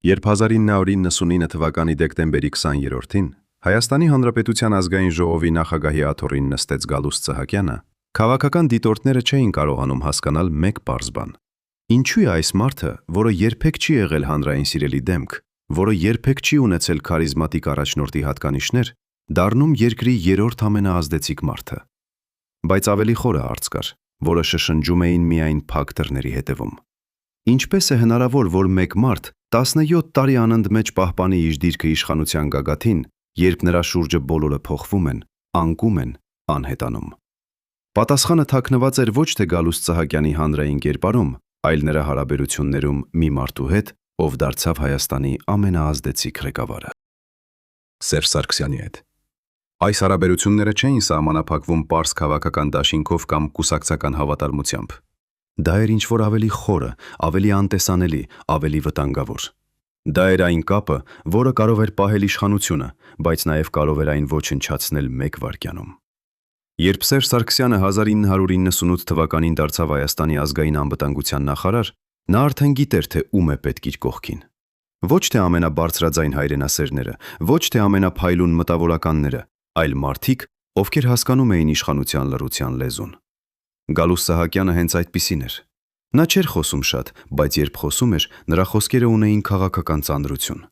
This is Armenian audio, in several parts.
Երբ 1999 թվականի դեկտեմբերի 20-ին Հայաստանի Հանրապետության ազգային ժողովի նախագահի աթոռին նստեց Գալուստ Սահակյանը, քաղաքական դիտորդները չէին կարողանում հասկանալ մեկ պարզ բան. ինչու է այս մարդը, որը երբեք չի եղել հանրային սիրելի դեմք, որը երբեք չի ունեցել քարիզմատիկ առաջնորդի հատկանիշներ, դառնում երկրի երրորդ ամենաազդեցիկ մարդը։ Բայց ավելի խորը հարց կար, որը շշնջում էին միայն փակ դռների հետևում։ Ինչպես է հնարավոր, որ մեկ մարդ 17 տարի անընդմեջ պահպանի իր դիրքը իշխանության գագաթին, երբ նրա շուրջը բոլորը փոխվում են, անկում են, անհետանում։ Պատասխանը թաքնված էր ոչ թե Գալուստ Սահակյանի հանրային կերպարում, այլ նրա հարաբերություններում մի մարդու հետ, ով դարձավ Հայաստանի ամենաազդեցիկ ղեկավարը։ Սերժ Սարգսյանի հետ։ Այս հարաբերությունները չէին սահմանափակվում պարզ քաղաքական դաշինքով կամ կուսակցական հավատարմությամբ։ Դա էր ինչ-որ ավելի խորը, ավելի անտեսանելի, ավելի վտանգավոր։ Դա էր այն կապը, որը կարող էր պահել իշխանությունը, բայց նաև կարող էր այն ոչնչացնել մեկ վայրկյանում։ Երբ Սերժ Սարգսյանը 1998 թվականին դարձավ Հայաստանի ազգային անվտանգության նախարար, նա արդեն գիտեր, թե ում է պետք իր կողքին։ Ոչ թե ամենաբարձրաձայն հայրենասերները, ոչ թե ամենափայլուն մտավորականները, այլ մարդիկ, ովքեր հասկանում էին իշխանության լռության լեզուն։ Գալուստ Սահակյանը հենց այդպիսին էր։ Նա չէր խոսում շատ, բայց երբ խոսում էր, նրա խոսքերը ունեին քաղաքական ծանրություն։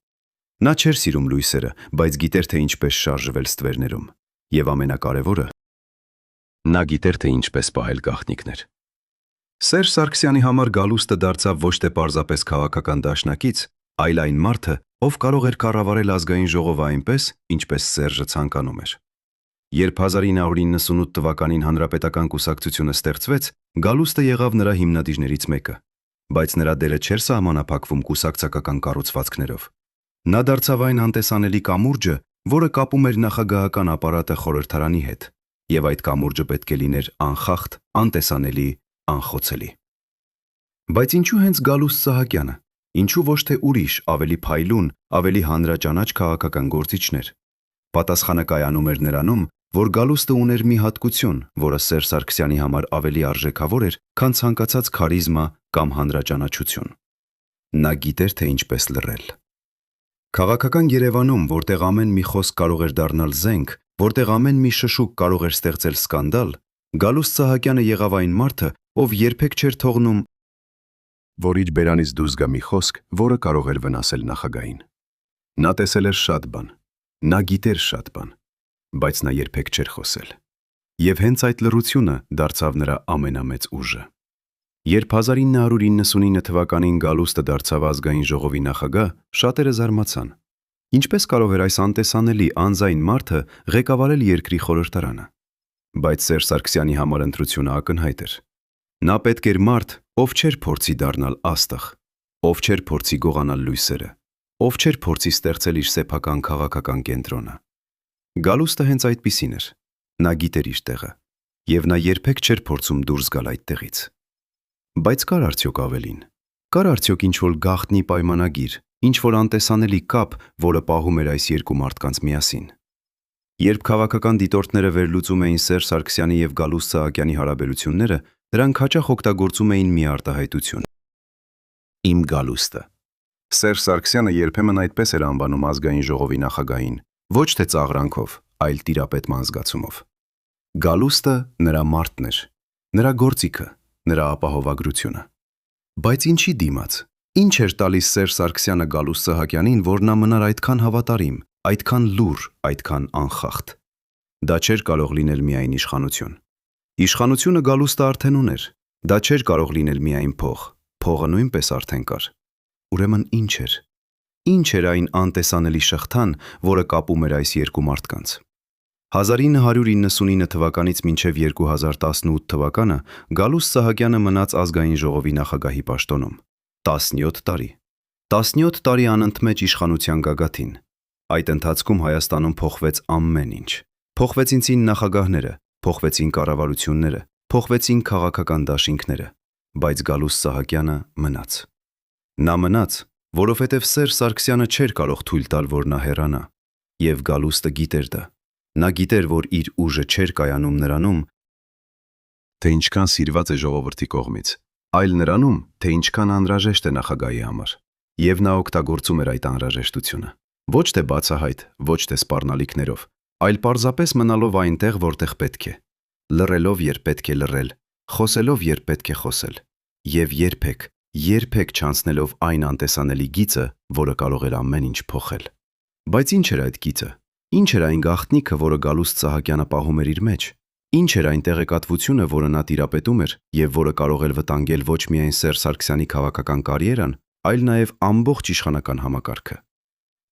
Նա չէր սիրում լույսերը, բայց գիտեր, թե ինչպես շարժվել ստվերներում։ Եվ ամենակարևորը, նա գիտեր, թե ինչպես պահել գաղտնիքներ։ Սերժ Սարգսյանի համար Գալուստը դարձավ ոչ թե պարզապես քաղաքական դաշնակից, այլ այն մարդը, ով կարող էր կառավարել ազգային ժողովը այնպես, ինչպես Սերժը ցանկանում էր։ Երբ 1998 թվականին Հանրապետական կուսակցությունը ստեղծվեց, Գալուստը եղավ նրա հիմնադիրներից մեկը, բայց նրա դերը չէր սահմանափակվում կուսակցական կառուցվածքներով։ Նա դարձավ այն անտեսանելի կամուրջը, որը կապում էր նախագահական ապարատը խորհրդարանի հետ, եւ այդ կամուրջը պետք է լիներ անխախտ, անտեսանելի, անխոցելի։ Բայց ինչու հենց Գալուստ Սահակյանը, ինչու ոչ թե ուրիշ, ավելի փայլուն, ավելի հանրաճանաչ քաղաքական գործիչներ։ Պատասխանը կայանում էր նրանում, որ Գալուստը ուներ մի հատկություն, որը Սերժ Սարգսյանի համար ավելի արժեքավոր էր, քան ցանկացած քարիզմա կամ հանրաճանաչություն։ Նա գիտեր, թե ինչպես լռել։ Քաղաքական Երևանում, որտեղ ամեն մի խոսք կարող էր դառնալ զենք, որտեղ ամեն մի շշուկ կարող էր ստեղծել սկանդալ, Գալուստ Սահակյանը եղավ այն մարդը, ով երբեք չէր թողնում, որ իր բերանից դուրս գա մի խոսք, որը կարող էր վնասել նախագահին։ Նա տեսել էր շատ բան, նա գիտեր շատ բան, բայց նա երբեք չէր խոսել։ Եվ հենց այդ լռությունը դարձավ նրա ամենամեծ ուժը։ Երբ 1999 թվականին Գալուստը դարձավ ազգային ժողովի նախագահ, շատերը զարմացան։ Ինչպես կարող էր այս անտեսանելի անձայն մարդը ղեկավարել երկրի խորհրդարանը։ Բայց Սերժ Սարգսյանի համար ընտրությունը ակնհայտ էր։ Նա պետք էր մարդ, ով չէր փորձի դառնալ աստղ, ով չէր փորձի գողանալ լույսերը, ով չէր փորձի ստեղծել իր սեփական քաղաքական կենտրոնը։ Գալուստը հենց այդպիսին էր։ Նա գիտեր իր տեղը, եւ նա երբեք չէր փորձում դուրս գալ այդտեղից։ Բայց կար արդյոք ավելին։ Կար արդյոք ինչ-որ գաղտնի պայմանագիր, ինչ-որ անտեսանելի կապ, որը պահում էր այս երկու մարդկանց միասին։ Երբ քաղաքական դիտորդները վերլուծում էին Սերժ Սարգսյանի եւ Գալուստ Սահակյանի հարաբերությունները, դրանք հաճախ օգտագործում էին մի արտահայտություն. Իմ Գալուստը։ Սերժ Սարգսյանը երբեմն այդպես էր անվանում ազգային ժողովի նախագահին, ոչ թե ծաղրանքով, այլ տիրապետման զգացումով։ Գալուստը նրա մարդն էր, նրա գործիքը, նրա ապահովագրությունը։ Բայց ինչի դիմաց։ Ինչ էր տալիս Սերժ Սարգսյանը Գալուստ Սահակյանին, որ նա մնար այդքան հավատարիմ, այդքան լուռ, այդքան անխախտ։ Դա չէր կարող լինել միայն իշխանություն։ Իշխանությունը Գալուստը արդեն ուներ։ Դա չէր կարող լինել միայն փող։ Փողը նույնպես արդեն կար։ Ուրեմն ինչ էր։ Ինչ էր այն անտեսանելի շղթան, որը կապում էր այս երկու մարդկանց։ 1999 թվականից մինչև 2018 թվականը Գալուստ Սահակյանը մնաց ազգային ժողովի նախագահի պաշտոնում։ 17 տարի։ 17 տարի անընդմեջ իշխանության գագաթին։ Այդ ընթացքում Հայաստանում փոխվեց ամեն ինչ։ Փոխվեցին նախագահները, փոխվեցին կառավարությունները, փոխվեցին քաղաքական դաշինքները, բայց Գալուստ Սահակյանը մնաց։ Նա մնաց, որովհետև Սերժ Սարգսյանը չէր կարող թույլ տալ, որ նա հեռանա, եւ Գալուստը գիտեր դա։ Նա գիտեր, որ իր ուժը չէր կայանում նրանում, թե ինչքան սիրված է ժողովրդի կողմից, այլ նրանում, թե ինչքան անհրաժեշտ է նախագահի համար։ Եվ նա օգտագործում էր այդ անհրաժեշտությունը։ Ոչ թե բացահայտ, ոչ թե սպառնալիքներով, այլ պարզապես մնալով այնտեղ, որտեղ պետք է։ Լռելով, երբ պետք է լռել, խոսելով, երբ պետք է խոսել։ Եվ երբեք չանցնելով այն անտեսանելի գիծը, որը կարող էր ամեն ինչ փոխել։ Բայց ինչ էր այդ գիծը։ Ինչ էր այն գաղտնիքը, որը Գալուստ Սահակյանը պահում էր իր մեջ։ Ինչ էր այն տեղեկատվությունը, որը նա տիրապետում էր եւ որը կարող էր վտանգել ոչ միայն Սերժ Սարգսյանի քաղաքական կարիերան, այլ նաեւ ամբողջ իշխանական համակարգը։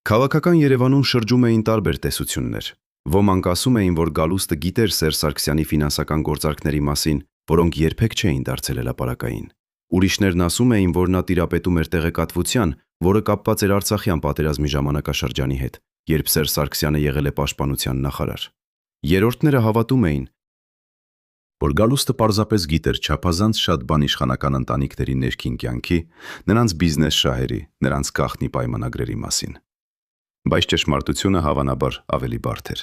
Քաղաքական Երևանում շրջում էին տարբեր տեսություններ։ Ոմանք ասում էին, որ Գալուստը գիտեր Սերժ Սարգսյանի ֆինանսական գործարքների մասին, որոնք երբեք չէին դարձել հրապարակային։ Ուրիշներն ասում էին, որ նա տիրապետում էր տեղեկատվության, որը կապված էր Արցախյան պատերազմի ժամանակաշրջանի հետ, երբ Սերժ Սարգսյանը եղել է պաշտպանության նախարար։ Երրորդները հավատում էին, որ Գալուստը պարզապես գիտեր չափազանց շատ բան իշխանական ընտանիքների ներքին կյանքի, նրանց բիզնես շահերի, նրանց գաղտնի պայմանագրերի մասին։ Բայց ճշմարտությունը հավանաբար ավելի բարդ էր։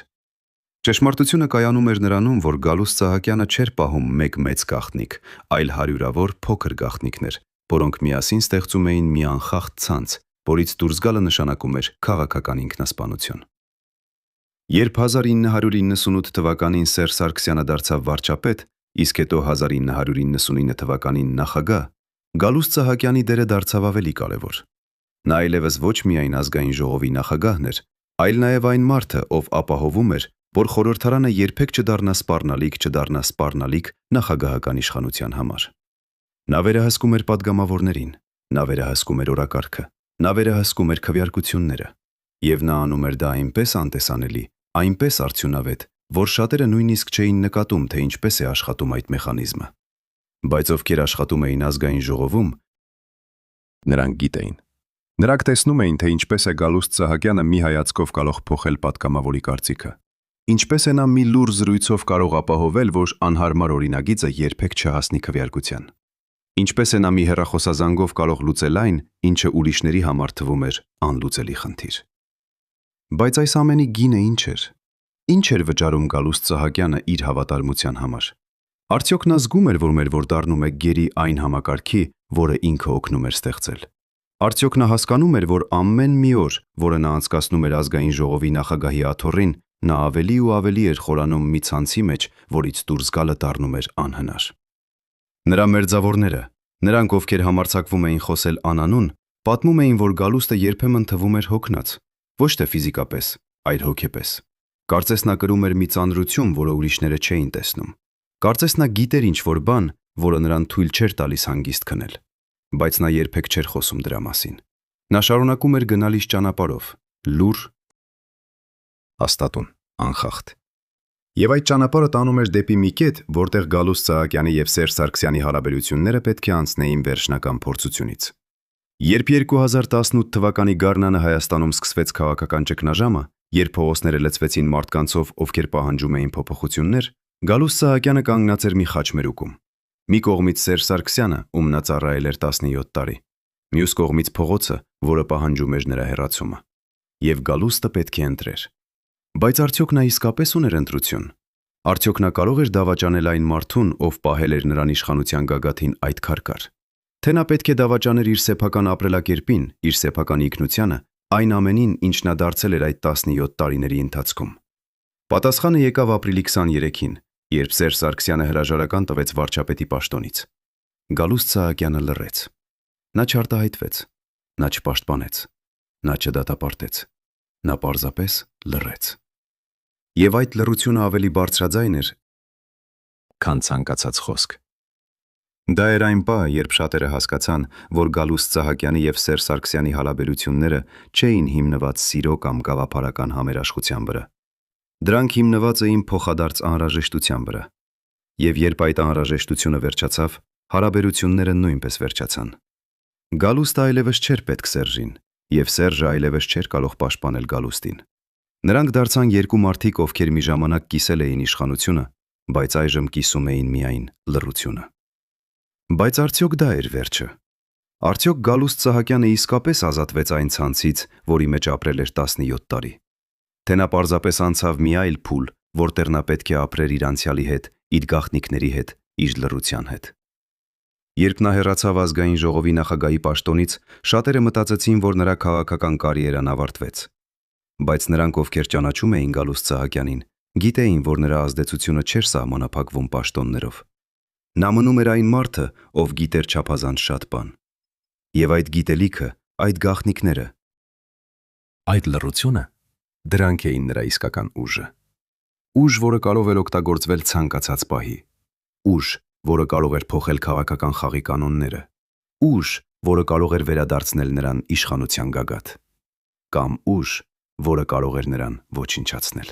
Ճշմարտությունը կայանում էր նրանում, որ Գալուստ Սահակյանը չէր պահում մեկ մեծ գաղտնիք, այլ հարյուրավոր փոքր գաղտնիքներ, որոնք միասին ստեղծում էին մի անխախտ ցանց, որից դուրս գալը նշանակում էր քաղաքական ինքնասպանություն։ Երբ 1998 թվականին Սերժ Սարգսյանը դարձավ վարչապետ, իսկ հետո 1999 թվականին նախագահ, Գալուստ Սահակյանի դերը դարձավ ավելի կարևոր։ Նա այլևս ոչ միայն ազգային ժողովի նախագահն էր, այլ նաև այն մարդը, ով ապահովում էր, որ խորհրդարանը երբեք չդառնա սպառնալիք նախագահական իշխանության համար։ Նա վերահսկում էր падգամավորներին, նա վերահսկում էր օրակարգը, նա վերահսկում էր քվեարկությունները, եւ նա անում էր դա այնպես անտեսանելի, այնպես արդյունավետ, որ շատերը նույնիսկ չէին նկատում, թե ինչպես է աշխատում այդ մեխանիզմը։ Բայց ովքեր աշխատում էին ազգային ժողովում, նրանք գիտեին։ Նրանք տեսնում էին, թե ինչպես է Գալուստ Սահակյանը մի հայացքով կարող փոխել падգամավորի կարծիքը։ Ինչպես է նա մի լուր զրույցով կարող ապահովել, որ անհարմար օրինագիծը երբեք չհասնի քվեարկության։ Ինչպես է նա մի հեռախոսազանգով կարող լուծել այն, ինչը ուրիշների համար թվում էր անլուծելի խնդիր։ Բայց այս ամենի գինը ինչ էր։ Ինչ էր վճարում Գալուստ Սահակյանը իր հավատարմության համար։ Արդյոք նա զգում էր, որ դառնում է գերի այն համակարգի, որը ինքը օգնում էր ստեղծել։ Արդյոք նա հասկանում էր, որ ամեն մի օր, որը նա անցկացնում էր ազգային ժողովի նախագահի աթոռին, նա ավելի ու ավելի էր խորանում մի ցանցի մեջ, որից դուրս գալը դառնում էր անհնար։ Նրա մերձավորները, նրանք, ովքեր համարձակվում էին խոսել անանուն, պատմում էին, որ Գալուստը երբեմն թվում էր հոգնած, ոչ թե ֆիզիկապես, այլ հոգեպես։ Կարծես նա կրում էր մի ծանրություն, որը ուրիշները չէին տեսնում։ Կարծես նա գիտեր ինչ-որ բան, որը նրան թույլ չէր տալիս հանգիստ քնել, բայց նա երբեք չէր խոսում դրա մասին։ Նա շարունակում էր գնալ իր ճանապարհով, լուր, հաստատուն, անխախտ։ Եվ այդ ճանապարհը տանում էր դեպի մի կետ, որտեղ Գալուստ Սահակյանի եւ Սերժ Սարգսյանի հարաբերությունները պետք է անցնեին վերջնական փորձությունից։ Երբ 2018 թվականի գարնանը Հայաստանում սկսվեց քաղաքական ճգնաժամը, երբ փողոցները լցվեցին մարդկանցով, ովքեր պահանջում էին փոփոխություններ, Գալուստ Սահակյանը կանգնած էր մի խաչմերուկում։ Մի կողմից Սերժ Սարգսյանը, ում նա ծառայել էր 17 տարի, մյուս կողմից փողոցը, որը պահանջում էր նրա հեռացումը։ Եվ Գալուստը պետք է ընտրեր։ Բայց արդյոք նա իսկապես ուներ ընտրություն։ Արդյոք նա կարող էր դավաճանել այն մարդուն, ով պահել էր նրան իշխանության գագաթին այդ քարկար։ Թե նա պետք է դավաճաներ իր սեփական ապրելակերպին, իր սեփական ինքնությանը, այն ամենին, ինչ նա դարձել էր այդ 17 տարիների ընթացքում։ Պատասխանը եկավ ապրիլի 23-ին, երբ Սերժ Սարգսյանը հրաժարական տվեց վարչապետի պաշտոնից։ Գալուստ Սահակյանը լռեց։ Նա չարտահայտվեց, նա չպաշտպանեց, նա չդատապարտեց, նա պարզապես լռեց։ Եվ այդ լռությունը ավելի բարձրաձայն էր, քան ցանկացած խոսք։ Դա էր այն պահը, երբ շատերը հասկացան, որ Գալուստ Սահակյանի եւ Սերժ Սարգսյանի հարաբերությունները չէին հիմնված սիրո կամ գաղափարական համերաշխության վրա։ Դրանք հիմնված էին փոխադարձ անհրաժեշտության վրա։ Եվ երբ այդ անհրաժեշտությունը վերջացավ, հարաբերությունները նույնպես վերջացան։ Գալուստը այլևս չէր պետք Սերժին, եւ Սերժը այլևս չէր կարող պաշտպանել Գալուստին։ Նրանք դարձան երկու մարդիկ, ովքեր մի ժամանակ կիսել էին իշխանությունը, բայց այժմ կիսում էին միայն լռությունը։ Բայց արդյոք դա էր վերջը։ Արդյոք Գալուստ Սահակյանը իսկապես ազատվեց այն ցանցից, որի մեջ ապրել էր 17 տարի։ Թե նա պարզապես անցավ մի այլ փուլ, որտեղ նա պետք է ապրեր իր անցյալի հետ, իր գաղտնիքների հետ, իր լռության հետ։ Երբ նա հեռացավ ազգային ժողովի նախագահի պաշտոնից, շատերը մտածեցին, որ նրա քաղաքական կարիերան ավարտվեց։ Բայց նրանք, ովքեր ճանաչում էին Գալուստ Սահակյանին, գիտեին, որ նրա ազդեցությունը չէր սահմանափակվում պաշտոններով։ Նա մնում էր այն մարդը, ով գիտեր չափազանց շատ բան։ Եվ այդ գիտելիքը, այդ գաղտնիքները, այդ լռությունը, դրանք էին նրա իսկական ուժը։ Ուժ, որը կարող էր օգտագործվել ցանկացած պահի։ Ուժ, որը կարող էր փոխել քաղաքական խաղի կանոնները։ Ուժ, որը կարող էր վերադարձնել նրան իշխանության գագաթ։ Կամ ուժ, որը կարող էր նրան ոչնչացնել։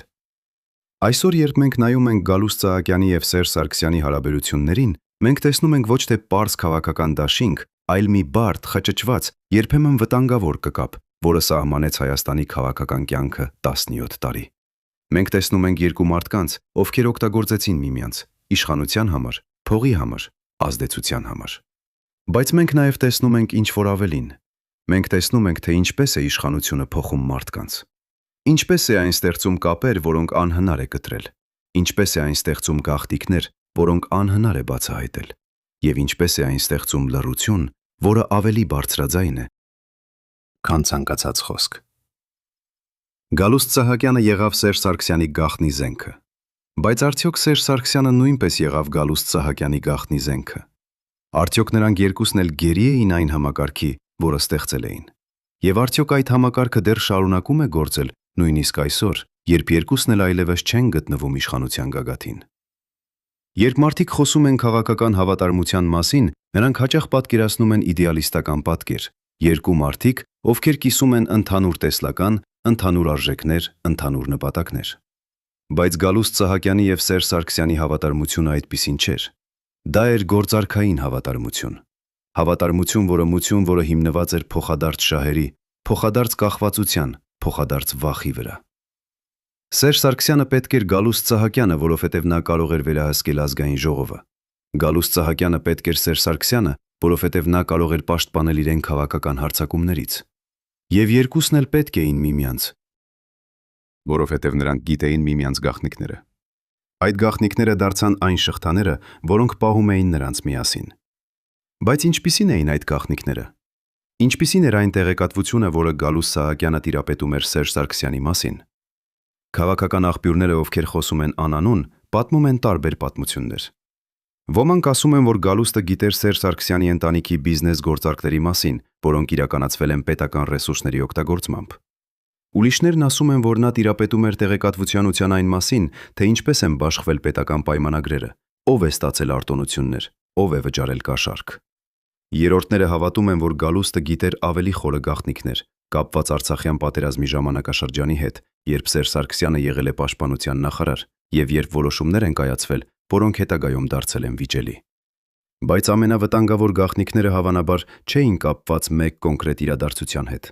Այսօր, երբ մենք նայում ենք Գալուստ Սահակյանի և Սերժ Սարգսյանի հարաբերություններին, մենք տեսնում ենք ոչ թե պարզ քաղաքական դաշինք, այլ մի բարդ, խճճված, երբեմն վտանգավոր կկապ, որը սահմանեց Հայաստանի քաղաքական կյանքը 17 տարի։ Մենք տեսնում ենք երկու մարդկանց, ովքեր օգտագործեցին միմյանց իշխանության համար, փողի համար, ազդեցության համար։ Բայց մենք նաև տեսնում ենք ինչ-որ ավելին։ Մենք տեսնում ենք, թե ինչպես է իշխանությունը փոխում մարդկանց։ Ինչպես է այն ստեղծում կապեր, որոնք անհնար է կտրել։ Ինչպես է այն ստեղծում գաղտնիքներ, որոնք անհնար է բացահայտել։ Եվ ինչպես է այն ստեղծում լռություն, որը ավելի բարձրաձայն է, քան ցանկացած խոսք։ Գալուստ Սահակյանը եղավ Սերժ Սարգսյանի գաղտնի զենքը։ Բայց արդյոք Սերժ Սարգսյանը նույնպես եղավ Գալուստ Սահակյանի գաղտնի զենքը։ Արդյոք նրանք երկուսն էլ գերի էին այն համակարգի, որը ստեղծել էին։ Եվ արդյոք այդ համակարգը դեռ շարունակում է գործել նույնիսկ այսօր, երբ երկուսն էլ այլևս չեն գտնվում իշխանության գագաթին։ Երբ մարդիկ խոսում են քաղաքական հավատարմության մասին, նրանք հաճախ պատկերացնում են իդեալիստական պատկեր։ Երկու մարդիկ, ովքեր կիսում են ընդհանուր տեսլական, ընդհանուր արժեքներ, ընդհանուր նպատակներ։ Բայց Գալուստ Սահակյանի և Սերժ Սարգսյանի հավատարմությունը այդպիսին չէր։ Դա էր գործարքային հավատարմություն։ Հավատարմություն, որը հիմնված էր փոխադարձ շահերի, փոխադարձ կախվածության, փոխադարձ վախի վրա։ Սերժ Սարգսյանը պետք էր Գալուստ Սահակյանը, որովհետև նա կարող էր վերահսկել ազգային ժողովը։ Գալուստ Սահակյանը պետք էր Սերժ Սարգսյանը, որովհետև նա կարող էր պաշտպանել իրեն քաղաքական հարձակումներից։ Եվ երկուսն էլ պետք էին միմյանց, որովհետև նրանք գիտեին միմյանց գաղտնիքները։ Այդ գաղտնիքները դարձան այն շղթաները, որոնք պահում էին նրանց միասին։ Բայց ինչպիսին էին այդ գաղտնիքները։ Ինչպիսին էր այն տեղեկատվությունը, որը Գալուստ Սահակյանը տիրապետում էր Սերժ Սարգսյանի մասին։ Քաղաքական աղբյուրները, ովքեր խոսում են անանուն, պատմում են տարբեր պատմություններ։ Ոմանք ասում են, որ Գալուստը գիտեր Սերժ Սարգսյանի ընտանիքի բիզնես գործարքների մասին, որոնք իրականացվել են պետական ռեսուրսների օգտագործմամբ։ Ուրիշներն ասում են, որ նա տիրապետում էր տեղեկատվությանության այն մասին, թե ինչպես են բաշխվել պետական պայմանագրերը, ով է ստացել արտոնություններ, ով է վճարել կաշառք։ Երրորդները հավատում են, որ Գալուստը գիտեր ավելի խորը գաղտնիքներ, կապված Արցախյան պատերազմի ժամանակաշրջանի հետ, երբ Սերժ Սարգսյանը եղել է պաշտպանության նախարար, եւ երբ որոշումներ են կայացվել, որոնք հետագայում դարձել են վիճելի։ Բայց ամենավտանգավոր գաղտնիքները հավանաբար չէին կապված մեկ կոնկրետ իրադարձության հետ։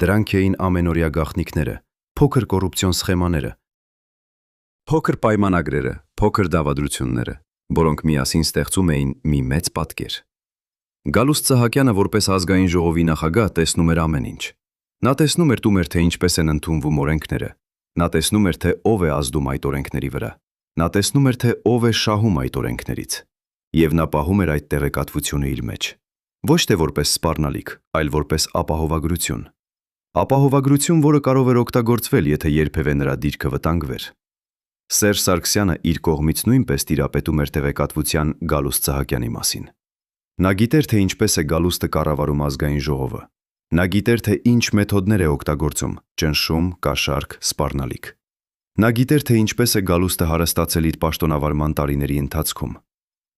Դրանք էին ամենօրյա գաղտնիքները, փոքր կոռուպցիոն սխեմաները, փոքր պայմանագրերը, փոքր դավադրությունները, որոնք միասին ստեղծում էին մի մեծ պատկեր։ Գալուստ Սահակյանը, որպես ազգային ժողովի նախագահ, տեսնում էր ամեն ինչ։ Նա տեսնում էր, թե ինչպես են ընդունվում օրենքները։ Նա տեսնում էր, թե ով է ազդում այդ օրենքների վրա։ Նա տեսնում էր, թե ով է շահում այդ օրենքներից։ Եվ նա պահում էր այդ տեղեկատվությունը իր մեջ։ Ոչ թե որպես սպառնալիք, այլ որպես ապահովագրություն։ Ապահովագրություն, որը կարող էր օգտագործվել, եթե երբևէ նրա դիրքը վտանգվեր։ Սերժ Սարգսյանը իր կողմից նույնպես տիրապետում էր տեղեկատվության Գալուստ Սահակյանի մասին։ Նա գիտեր, թե ինչպես է Գալուստը կառավարում ազգային ժողովը։ Նա գիտեր, թե ինչ մեթոդներ է օգտագործում՝ ճնշում, կաշառք, սպառնալիք։ Նա գիտեր, թե ինչպես է Գալուստը հարստացել իր պաշտոնավարման տարիների ընթացքում։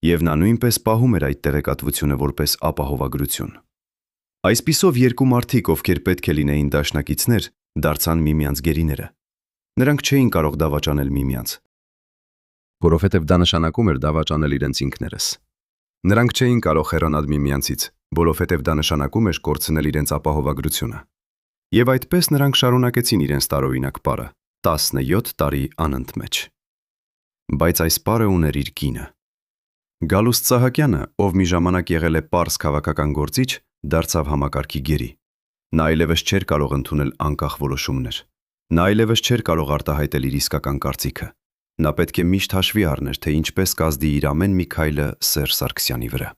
Եվ նա նույնպես պահում էր այդ տեղեկատվությունը որպես ապահովագրություն։ Այսպիսով երկու մարդիկ, ովքեր պետք է լինեին դաշնակիցներ, դարձան միմյանց գերիները։ Նրանք չէին կարող դավաճանել միմյանց, որովհետև դա նշանակում էր դավաճանել իրենց ինքներս։ Նրանք չէին կարող հեռանալ միմյանցից, որովհետև դա նշանակում էր կորցնել իրենց ապահովագրությունը։ Եվ այդպես նրանք շարունակեցին իրենց տարօրինակ պարը 17 տարի անընդմեջ։ Բայց այս պարը ուներ իր կինը։ Գալուստ Սահակյանը, ով մի ժամանակ եղել է պարզ քաղաքական գործիչ, դարձավ համակարգի գերի։ Նա այլևս չէր կարող ընդունել անկախ որոշումներ։ Նա այլևս չէր կարող արտահայտել իր իսկական կարծիքը։ Նա պետք է միշտ հաշվի առներ, թե ինչպես կազդի իր ամեն մի քայլը Սերժ Սարգսյանի վրա։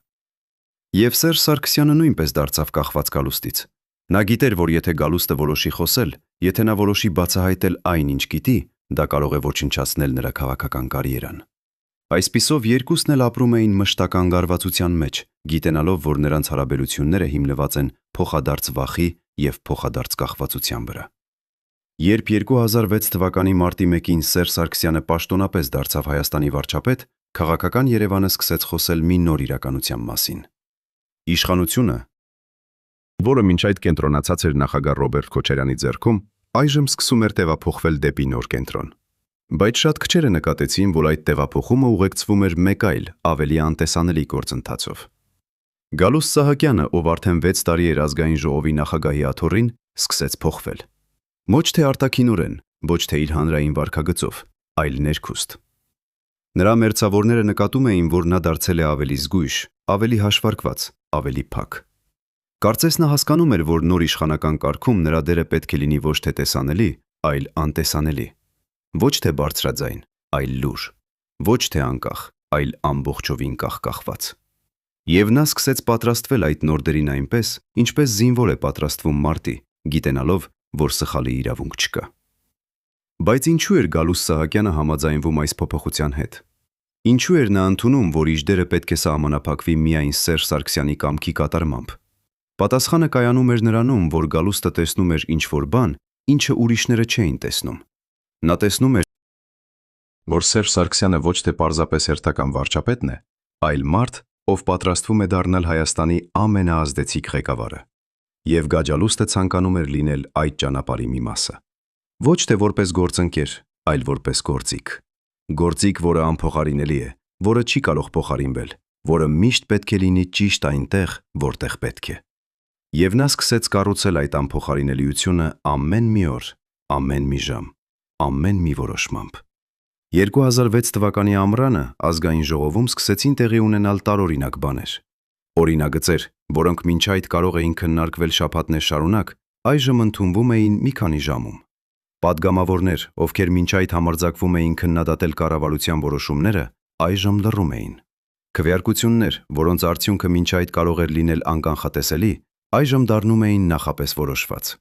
Եվ Սերժ Սարգսյանը նույնպես դարձավ կախված Գալուստից։ Նա գիտեր, որ եթե Գալուստը որոշի խոսել, եթե նա որոշի բացահայտել այն, ինչ գիտի, դա կարող է ոչնչացնել նրա քաղաքական կարիերան։ Այսպիսով երկուսն էլ ապրում էին մշտական գարվածության մեջ, գիտենալով, որ նրանց հարաբերությունները հիմնված են փոխադարձ վախի և փոխադարձ կախվածության վրա։ Երբ 2006 թվականի մարտի 1-ին Սերժ Սարգսյանը պաշտոնապես դարձավ Հայաստանի վարչապետ, քաղաքական Երևանը սկսեց խոսել մի նոր իրականության մասին։ Իշխանությունը, որը մինչ այդ կենտրոնացած էր նախագահ Ռոբերտ Քոչարյանի ձեռքում, այժմ սկսում էր տեղափոխվել դեպի նոր կենտրոն։ Բայց շատ քչերը նկատեցին, որ այդ տեղափոխումը ուղեկցվում էր մեկ այլ, ավելի անտեսանելի գործընթացով։ Գալուստ Սահակյանը, ով արդեն 6 տարի էր ազգային ժողովի նախագահի աթոռին, սկսեց փոխվել։ Ոչ թե արտաքինորեն, ոչ թե իր հանրային վարքագծով, այլ ներքուստ։ Նրա մերձավորները նկատում էին, որ նա դարձել է ավելի զգույշ, ավելի հաշվարկված, ավելի փակ։ Կարծես նա հասկանում էր, որ նոր իշխանական կարգում նրա դերը պետք է լինի ոչ թե տեսանելի, այլ անտեսանելի։ Ոչ թե բարձրաձայն, այլ լուր, ոչ թե անկախ, այլ ամբողջովին կախված։ Եվ նա սկսեց պատրաստվել այդ նոր դերին այնպես, ինչպես զինվոր է պատրաստվում մարտի, գիտենալով, որ սխալի իրավունք չկա։ Բայց ինչու էր Գալուստ Սահակյանը համաձայնվում այս փոփոխության հետ։ Ինչու էր նա ընդունում, որ իր դերը պետք է սահմանափակվի միայն Սերժ Սարգսյանի կամքի կատարմամբ։ Պատասխանը կայանում էր նրանում, որ Գալուստը տեսնում էր ինչ-որ բան, ինչը ուրիշները չէին տեսնում։ Նա տեսնում էր, որ Սերժ Սարգսյանը ոչ թե պարզապես հերթական վարչապետն է, այլ մարդ, ով պատրաստվում է դառնալ Հայաստանի ամենաազդեցիկ ղեկավարը։ Եվ Գալուստը ցանկանում էր լինել այդ ճանապարհի մի մասը։ Ոչ թե որպես գործընկեր, այլ որպես գործիք։ Գործիք, որը անփոխարինելի է, որը չի կարող փոխարինվել, որը միշտ պետք է լինի ճիշտ այնտեղ, որտեղ պետք է։ Եվ նա սկսեց կառուցել այդ անփոխարինելիությունը ամեն մի օր, ամեն մի ժամ, ամեն մի որոշմամբ։ 2006 թվականի ամռանը ազգային ժողովում սկսեցին տեղի ունենալ տարօրինակ բաներ։ Օրինագծեր, որոնք մինչ այդ կարող էին քննարկվել շաբաթներ շարունակ, այժմ ընդունվում էին մի քանի ժամում։ Պատգամավորներ, ովքեր մինչ այդ համարձակվում էին քննադատել կառավարության որոշումները, այժմ լռում էին։ Քվեարկություններ, որոնց արդյունքը մինչ այդ կարող էր լինել անկանխատեսելի, այժմ դառնում էին նախապես որոշված։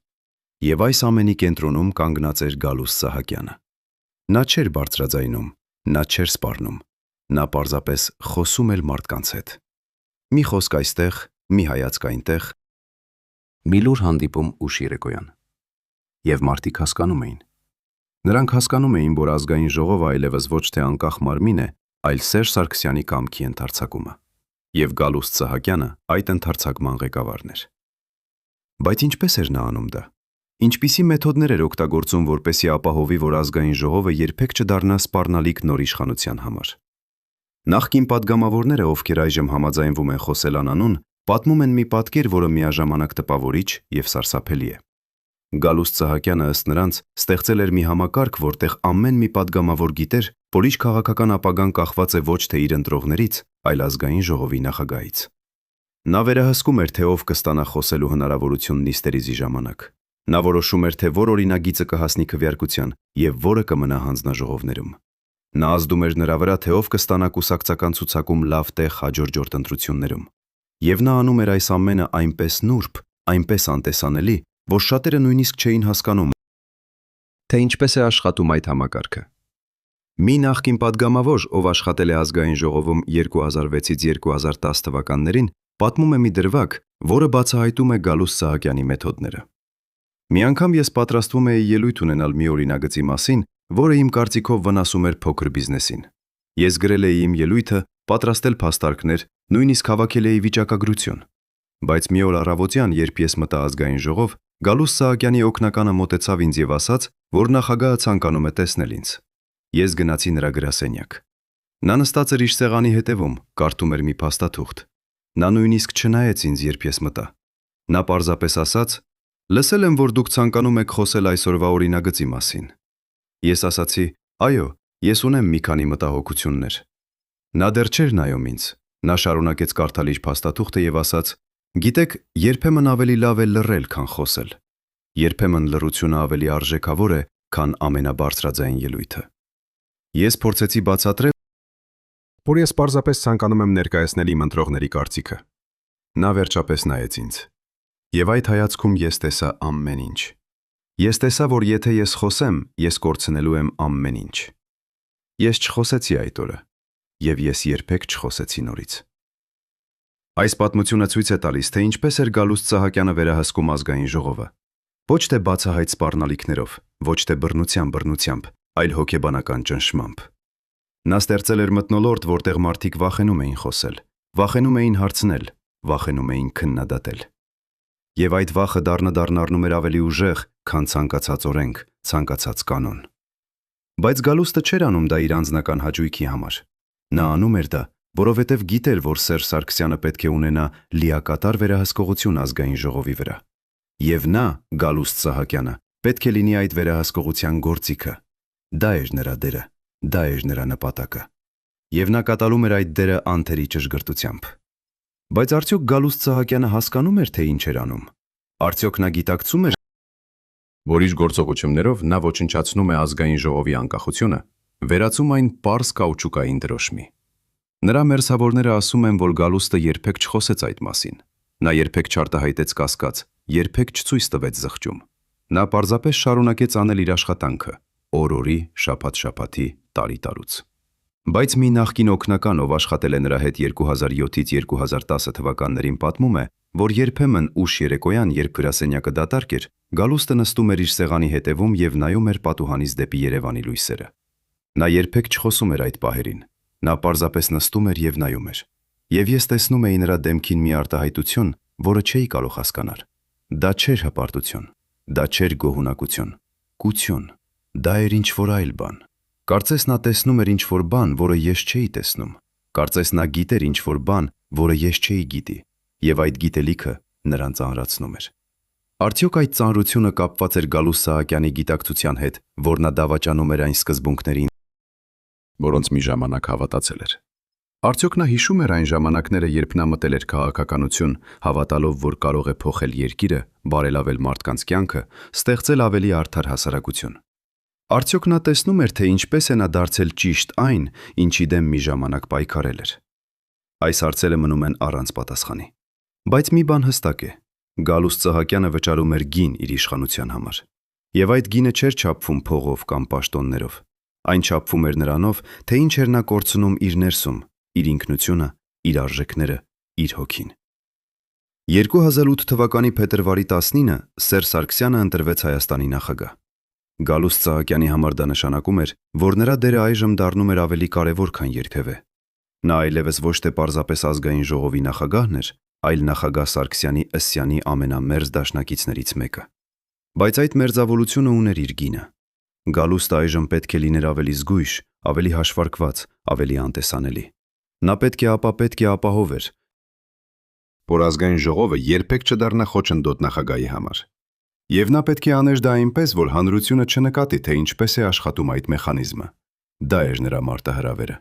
Եվ այս ամենի կենտրոնում կանգնած էր Գալուստ Սահակյանը։ Նա չէր բարձրաձայնում, նա չէր սպառնում, նա պարզապես խոսում էր մարդկանց հետ։ Մի խոսք այստեղ, մի հայացք այնտեղ, մի լուր հանդիպում ուշ երեկոյան։ Եվ մարդիկ հասկանում էին։ Նրանք հասկանում էին, որ ազգային ժողովը այլևս ոչ թե անկախ մարմին է, այլ Սերժ Սարգսյանի կամքի ընդարձակումը։ Եվ Գալուստ Սահակյանը այդ ընդարձակման ղեկավարն էր։ Բայց ինչպես էր նա անում դա։ Ինչպիսի մեթոդներ էր օգտագործում, որպեսզի ապահովի, որ ազգային ժողովը երբեք չդառնա սպառնալիք նոր իշխանության համար։ Նախկին պատգամավորները, ովքեր այժմ համաձայնվում են խոսել անանուն, պատմում են մի պատկեր, որը միաժամանակ տպավորիչ և սարսափելի է։ Գալուստ Սահակյանը ըստ նրանց ստեղծել էր մի համակարգ, որտեղ ամեն մի պատգամավոր գիտեր, որ իր քաղաքական ապագան կախված է ոչ թե իր ընտրողներից, այլ ազգային ժողովի նախագահից։ Նա վերահսկում էր, թե ով կստանա խոսելու հնարավորություն նիստերիզի ժամանակ։ Նա որոշում էր, թե որ օրինագիծը կհասնի քվեարկության և որը կմնա հանձնաժողովներում։ Նա ազդում էր նրա վրա, թե ով կստանա կուսակցական ցուցակում լավ տեղ հաջորդ ընտրություններում։ Եվ նա անում էր այս ամենը այնպես նուրբ, այնպես անտեսանելի, որ շատերը նույնիսկ չէին հասկանում, թե ինչպես է աշխատում այդ համակարգը։ Մի նախկին պատգամավոր, ով աշխատել է ազգային ժողովում 2006-ից 2010 թվականներին, պատմում է մի դրվագ, որը բացահայտում է Գալուստ Սահակյանի մեթոդները։ Մի անգամ ես պատրաստվում էի ելույթ ունենալ մի օրինագծի մասին, որը իմ կարծիքով վնասում էր փոքր բիզնեսին։ Ես գրել էի իմ ելույթը, պատրաստել փաստարկներ, նույնիսկ հավաքել էի վիճակագրություն։ Բայց մի օր առավոտյան, երբ ես մտա ազգային ժողով, Գալուստ Սահակյանի օգնականը մոտեցավ ինձ և ասաց, որ նախագահը ցանկանում է տեսնել ինձ։ Ես գնացի նրա գրասենյակ։ Նա նստած էր իր սեղանի հետևում, կարդում էր մի փաստաթուղթ։ Նա նույնիսկ չնայեց ինձ, երբ ես մտա։ Նա պարզապես ասաց. «Լսել եմ, որ դուք ցանկանում եք խոսել այսօրվա օրինագծի մասին»։ Ես ասացի. «Այո, ես ունեմ մի քանի մտահոգություններ»։ Նա դեռ չէր նայում ինձ։ Նա շարունակեց կարդալ իր փաստաթուղթը և ասաց. «Գիտեք, երբեմն ավելի լավ է լռել, քան խոսել։ Երբեմն լռությունը ավելի արժեքավոր է, քան ամենաբարձրաձայն ելույթը»։ Ես փորձեցի բացատրել, որ ես պարզապես ցանկանում եմ ներկայացնել իմ ընտրողների կարծիքը։ Նա վերջապես նայեց ինձ։ Եվ այդ հայացքում ես տեսա ամեն ինչ։ Ես տեսա, որ եթե ես խոսեմ, ես կորցնելու եմ ամեն ինչ։ Ես չխոսեցի այդ օրը, եւ ես երբեք չխոսեցի նորից։ Այս պատմությունը ցույց է տալիս, թե ինչպես էր Գալուստ Սահակյանը վերահսկում ազգային ժողովը։ Ոչ թե բացահայտ սպառնալիքներով, ոչ թե բռնությամբ, այլ հոգեբանական ճնշմամբ։ Նա ստեղծել էր մթնոլորտ, որտեղ մարդիկ վախենում էին խոսել, վախենում էին հարցնել, վախենում էին քննադատել։ Եվ այդ վախը դառնում էր ավելի ուժեղ, քան ցանկացած օրենք, ցանկացած կանոն։ Բայց Գալուստը չէր անում դա իր անձնական հաճույքի համար։ Նա անում էր դա, որովհետև գիտեր, որ Սերժ Սարգսյանը պետք է ունենա լիակատար վերահսկողություն ազգային ժողովի վրա։ Եվ նա, Գալուստ Սահակյանը, պետք է լինի այդ վերահսկողության գործիքը։ Դա էր նրա դերը, դա էր նրա նպատակը։ Եվ նա կատարում էր այդ դերը անթերի ճշգրտությամբ։ Բայց արդյոք Գալուստ Սահակյանը հասկանում էր, թե ինչ էր անում։ Արդյոք նա գիտակցում էր, որ իր գործողություններով նա ոչնչացնում է ազգային ժողովի անկախությունը, վերածում այն պարզ կաուչուկային դրոշմի։ Նրա մերձավորները ասում են, որ Գալուստը երբեք չխոսեց այդ մասին։ Նա երբեք չարտահայտեց կասկած, երբեք չցույց տվեց զղջում։ Նա պարզապես շարունակեց անել իր աշխատանքը, օր-օրի, շաբաթ-շաբաթի, տարի-տարուց։ Բայց մի նախկին օգնական, ով աշխատել է նրա հետ 2007-ից 2010 թվականներին, պատմում է, որ երբեմն ուշ երեկոյան, երբ գրասենյակը դատարկ էր, Գալուստը նստում էր իր սեղանի հետևում եւ նայում էր պատուհանից դեպի Երևանի լույսերը։ Նա երբեք չխոսում էր այդ պահերին։ Նա պարզապես նստում էր եւ նայում էր։ Եվ ես տեսնում էի նրա դեմքին մի արտահայտություն, որը չէի կարող հասկանալ։ Դա չէր հպարտություն, դա չէր գոհունակություն, կություն, դա էր ինչ-որ այլ բան։ Կարծես նա տեսնում էր ինչ-որ բան, որը ես չէի տեսնում։ Կարծես նա գիտեր ինչ-որ բան, որը ես չէի գիտի, եւ այդ գիտելիքը նրան ծանրացնում էր։ Արդյոք այդ ծանրությունը կապված էր Գալուստ Սահակյանի գիտակցության հետ, որ նա դավաճանում էր այն սկզբունքներին, որոնց մի ժամանակ հավատացել էր։ Արդյոք նա հիշում էր այն ժամանակները, երբ նա մտել էր քաղաքականություն, հավատալով, որ կարող է փոխել երկիրը, բարելավել մարդկանց կյանքը, ստեղծել ավելի արդար հասարակություն։ Արդյոք նա տեսնում էր, թե ինչպես է նա դարձել ճիշտ այն, ինչի դեմ մի ժամանակ պայքարել էր։ Այս հարցերը մնում են առանց պատասխանի։ Բայց մի բան հստակ է. Գալուստ Սահակյանը վճարում էր գին իր իշխանության համար։ Եվ այդ գինը չէր չափվում փողով կամ պաշտոններով։ Այն չափվում էր նրանով, թե ինչ էր նա կորցնում իր ներսում, իր ինքնությունը, իր արժեքները, իր հոգին։ 2008 թվականի փետրվարի 19-ը Սերժ Սարգսյանը ընտրվեց Հայաստանի նախագահ։ Գալուստ Սահակյանի համար դա նշանակում էր, որ նրա դերը այժմ դառնում էր ավելի կարևոր, քան երբևէ։ Նա այլևս ոչ թե պարզապես ազգային ժողովի նախագահն էր, այլ նախագահ Սարգսյանի ըսյանի ամենամերձ դաշնակիցներից մեկը։ Բայց այդ մերձավորությունը ուներ իր գինը։ Գալուստը այժմ պետք է լիներ ավելի զգույշ, ավելի հաշվարկված, ավելի անտեսանելի։ Նա պետք է ապահով էր, որ ազգային ժողովը երբեք չդառնա խոչընդոտ նախագահի համար։ Եվ նա պետք է աներ դա այնպես, որ հանրությունը չնկատի, թե ինչպես է աշխատում այդ մեխանիզմը։ Դա էր նրա մարտահրավերը։